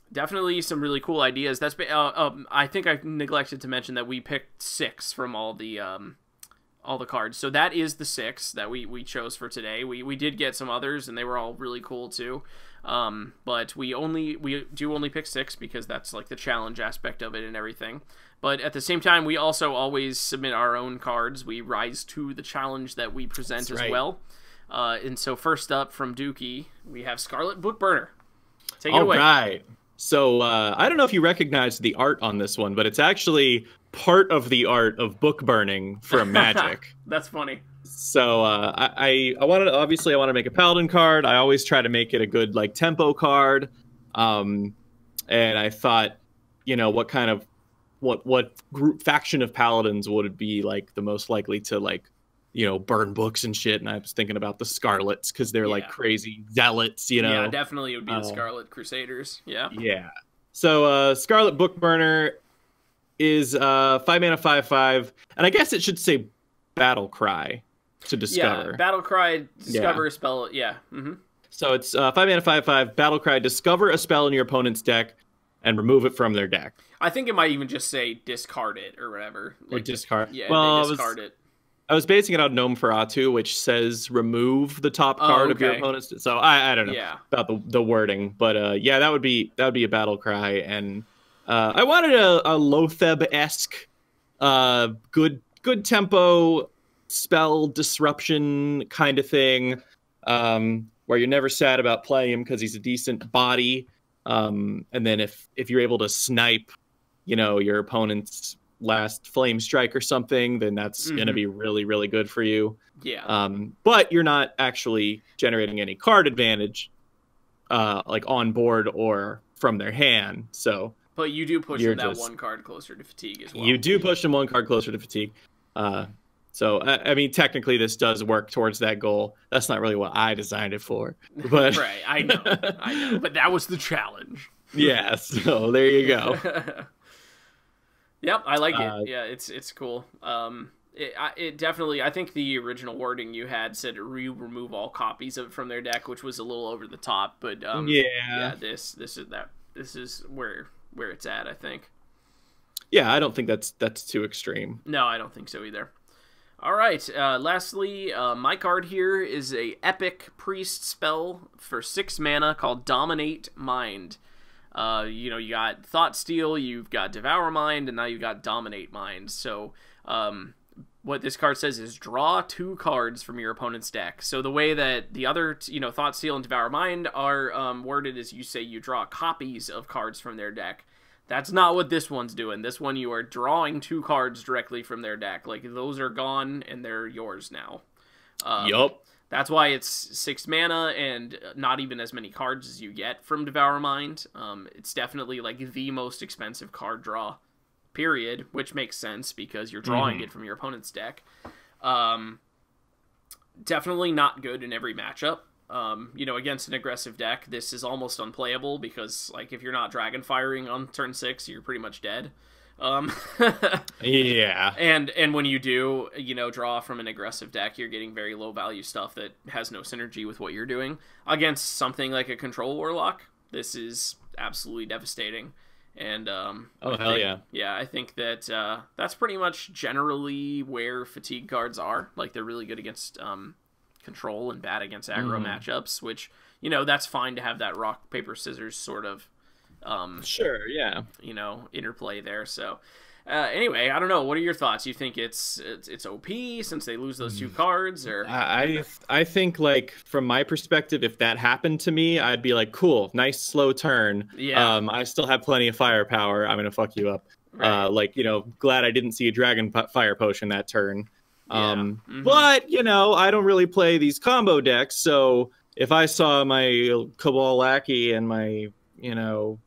Definitely some really cool ideas. That's I think I neglected to mention that we picked 6 from all the cards. So that is the 6 that we chose for today. We did get some others, and they were all really cool too. But we do only pick 6 because that's like the challenge aspect of it and everything. But at the same time, we also always submit our own cards. We rise to the challenge that we present well. And so first up from Dookie, we have Scarlet Bookburner. Take it away. All right. So I don't know if you recognize the art on this one, but it's actually part of the art of book burning from Magic. That's funny. So I want to make a Paladin card. I always try to make it a good like tempo card. And I thought, what group faction of Paladins would it be like the most likely to like burn books and shit, and I was thinking about the Scarlets because they're like crazy zealots, Yeah, definitely it would be the Scarlet Crusaders. Yeah. So Scarlet Bookburner is 5 mana 5/5, and I guess it should say Battle Cry to discover. Yeah, Battle Cry, discover a spell. Yeah. So it's 5 mana 5/5, Battle Cry, discover a spell in your opponent's deck and remove it from their deck. I think it might even just say discard it or whatever. Or discard. Yeah, they discard it. I was basing it on Gnome Feratu, which says remove the top card of your opponent's. So I don't know about the wording, but that would be a Battle Cry, and I wanted a Lotheb-esque, good tempo spell disruption kind of thing, where you're never sad about playing him because he's a decent body, and then if you're able to snipe, your opponent's last flame strike or something, then that's going to be really, really good for you. Yeah. But you're not actually generating any card advantage. like on board or from their hand. So But you do push You're them that just- one card closer to fatigue as well. you do push them one card closer to fatigue. So I mean, technically, this does work towards that goal. That's not really what I designed it for, but Right, I know. But that was the challenge. yeah. So there you go. Yep, I like it. Yeah, it's cool. It definitely. I think the original wording you had said remove all copies of it from their deck, which was a little over the top. But yeah, this is where it's at. I think. Yeah, I don't think that's too extreme. No, I don't think so either. All right. Lastly, my card here is a epic priest spell for 6 mana called Dominate Mind. You got Thought Steal, you've got Devour Mind, and now you've got Dominate Mind. So, what this card says is draw 2 cards from your opponent's deck. So the way that the other, Thought Steal and Devour Mind are worded is you say you draw copies of cards from their deck. That's not what this one's doing. This one, you are drawing 2 cards directly from their deck. Like, those are gone, and they're yours now. Yup. That's why it's 6 mana and not even as many cards as you get from Devour Mind. It's definitely, like, the most expensive card draw, period, which makes sense because you're drawing it from your opponent's deck. Definitely not good in every matchup. Against an aggressive deck, this is almost unplayable because, like, if you're not dragon firing on turn 6, you're pretty much dead. Yeah. And when you do, draw from an aggressive deck, you're getting very low value stuff that has no synergy with what you're doing. Against something like a control warlock, this is absolutely devastating. And hell yeah. Yeah, I think that that's pretty much generally where fatigue cards are. Like, they're really good against control and bad against aggro matchups, which, that's fine to have that rock paper scissors sort of Sure, yeah. interplay there. So anyway, I don't know, what are your thoughts? You think it's OP since they lose those 2 cards, or I think, like, from my perspective, if that happened to me, I'd be like, cool, nice slow turn. Yeah. I still have plenty of firepower. I'm gonna fuck you up. Right. Glad I didn't see a dragon fire potion that turn. Yeah. But I don't really play these combo decks, so if I saw my Cabal Lackey and my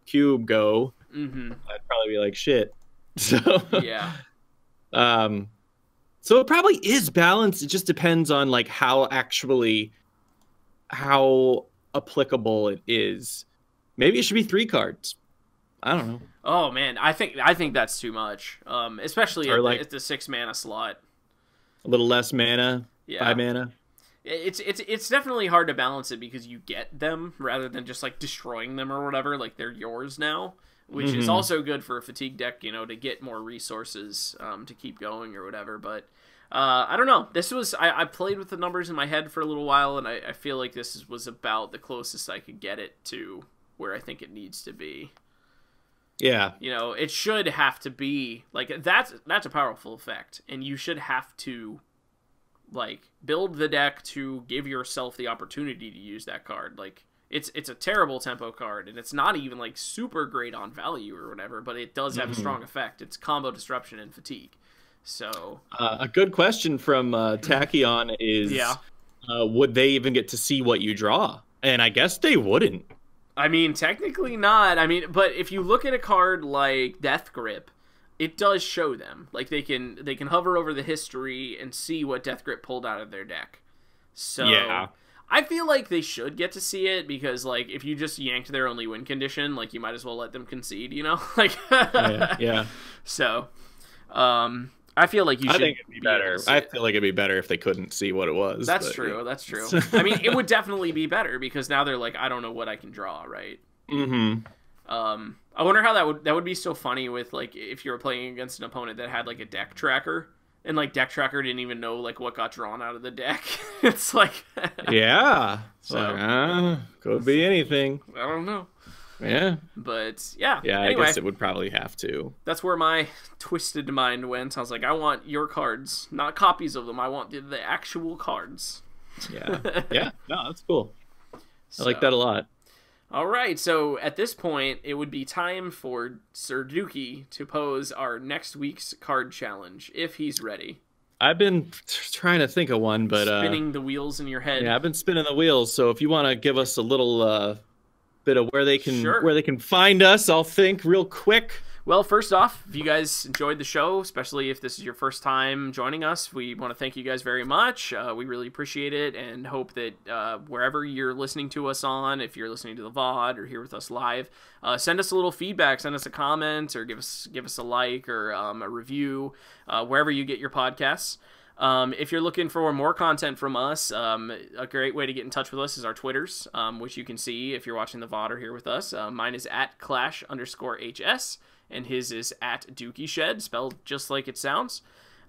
cube go, I'd probably be like, shit. So yeah. So it probably is balanced. It just depends on, like, how applicable it is. Maybe it should be 3 cards. I don't know. Oh man, I think that's too much. Especially at the 6 mana slot. A little less mana, Yeah. 5 mana. It's definitely hard to balance it because you get them rather than just, like, destroying them or whatever. Like, they're yours now, which is also good for a fatigue deck, to get more resources to keep going or whatever. But I don't know. This was I played with the numbers in my head for a little while, and I feel like this was about the closest I could get it to where I think it needs to be. Yeah. It should have to be like that's a powerful effect, and you should have to, like, build the deck to give yourself the opportunity to use that card. Like, it's a terrible tempo card, and it's not even, like, super great on value or whatever, but it does have a strong effect. It's combo disruption and fatigue. So a good question from Tachyon is, would they even get to see what you draw? And I guess they wouldn't. I mean, technically not. I mean, but if you look at a card like Death Grip, it does show them. Like, they can hover over the history and see what Death Grip pulled out of their deck. So yeah. I feel like they should get to see it because, like, if you just yanked their only win condition, like, you might as well let them concede, Like, yeah. So, I feel like you should. I think it'd be better. I feel like it'd be better if they couldn't see what it was. That's true. That's true. I mean, it would definitely be better because now they're like, I don't know what I can draw, right? I wonder how that would be so funny with, like, if you were playing against an opponent that had, like, a deck tracker, and, like, deck tracker didn't even know, like, what got drawn out of the deck. It's like yeah. So Could be anything. I don't know. Yeah. But yeah. Yeah, anyway, I guess it would probably have to. That's where my twisted mind went. I was like, I want your cards, not copies of them. I want the actual cards. Yeah. Yeah. No, that's cool. I like that a lot. All right, so at this point, it would be time for Sir Dookie to pose our next week's card challenge, if he's ready. I've been trying to think of one, but spinning the wheels in your head. Yeah, I've been spinning the wheels. So if you want to give us a little bit of where they can find us, I'll think real quick. Well, first off, if you guys enjoyed the show, especially if this is your first time joining us, we want to thank you guys very much. We really appreciate it and hope that wherever you're listening to us on, if you're listening to the VOD or here with us live, send us a little feedback, send us a comment, or give us a like or a review, wherever you get your podcasts. If you're looking for more content from us, a great way to get in touch with us is our Twitters, which you can see if you're watching the VOD or here with us. Mine is @Clash_HS. And his is @DookieShed, spelled just like it sounds.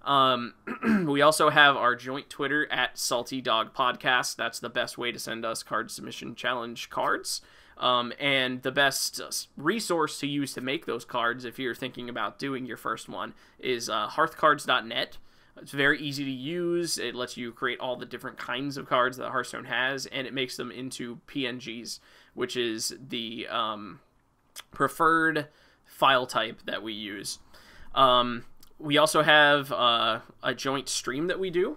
We also have our joint Twitter @SaltyDogPodcast. That's the best way to send us card submission challenge cards. And the best resource to use to make those cards, if you're thinking about doing your first one, is hearthcards.net. It's very easy to use. It lets you create all the different kinds of cards that Hearthstone has, and it makes them into PNGs, which is the preferred file type that we use. We also have a joint stream that we do,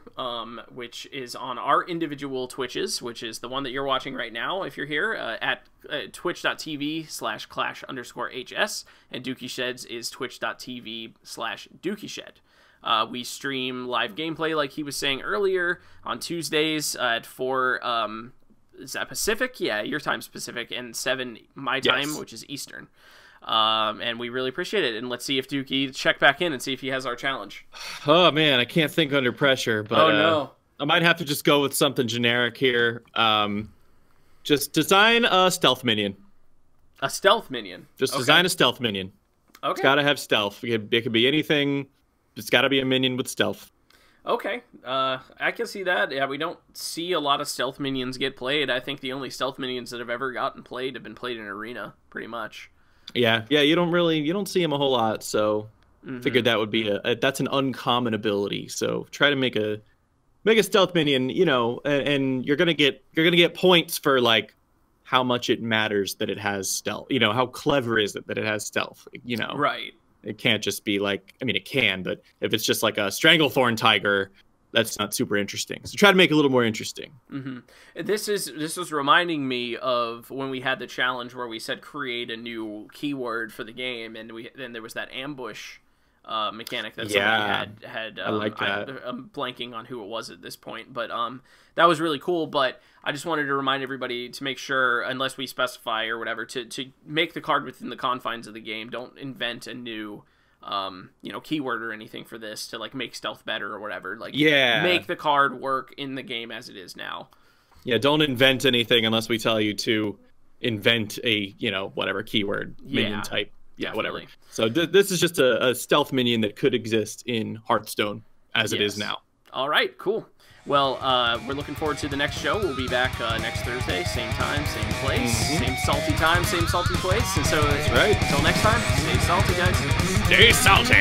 which is on our individual Twitches, which is the one that you're watching right now if you're here, at twitch.tv/clash_HS, and Dookie Sheds is twitch.tv/DookieShed. We stream live gameplay, like he was saying earlier, on Tuesdays at 4, is that Pacific? Yeah, your time's Pacific, and 7 my time, Yes. which is Eastern. And we really appreciate it. And let's see if Dookie check back in and see if he has our challenge. Oh man, I can't think under pressure, but Oh no. I might have to just go with something generic here. Just design a stealth minion. A stealth minion. Just design a stealth minion. Okay. It's got to have stealth. It could be anything. It's got to be a minion with stealth. Okay. I can see that. Yeah, we don't see a lot of stealth minions get played. I think the only stealth minions that have ever gotten played have been played in Arena, pretty much. Yeah. You don't see them a whole lot. So figured that would be that's an uncommon ability. So try to make a stealth minion, and you're gonna get points for like how much it matters that it has stealth. How clever is it that it has stealth? Right. It can't just be like, I mean, it can, but if it's just like a Stranglethorn Tiger, that's not super interesting. So try to make it a little more interesting. Mm-hmm. This was reminding me of when we had the challenge where we said create a new keyword for the game, and then there was that ambush mechanic that somebody had. I like that. I'm blanking on who it was at this point, but that was really cool. But I just wanted to remind everybody to make sure, unless we specify or whatever, to make the card within the confines of the game. Don't invent a new keyword or anything for this to like make stealth better or whatever. Like, make the card work in the game as it is now. Yeah, don't invent anything unless we tell you to invent a whatever keyword minion type. Yeah, definitely. whatever. So this is just a stealth minion that could exist in Hearthstone as it is now. All right, cool. Well, we're looking forward to the next show. We'll be back next Thursday, same time, same place, same salty time, same salty place. And so, that's right. Until next time, stay salty, guys. Stay salty.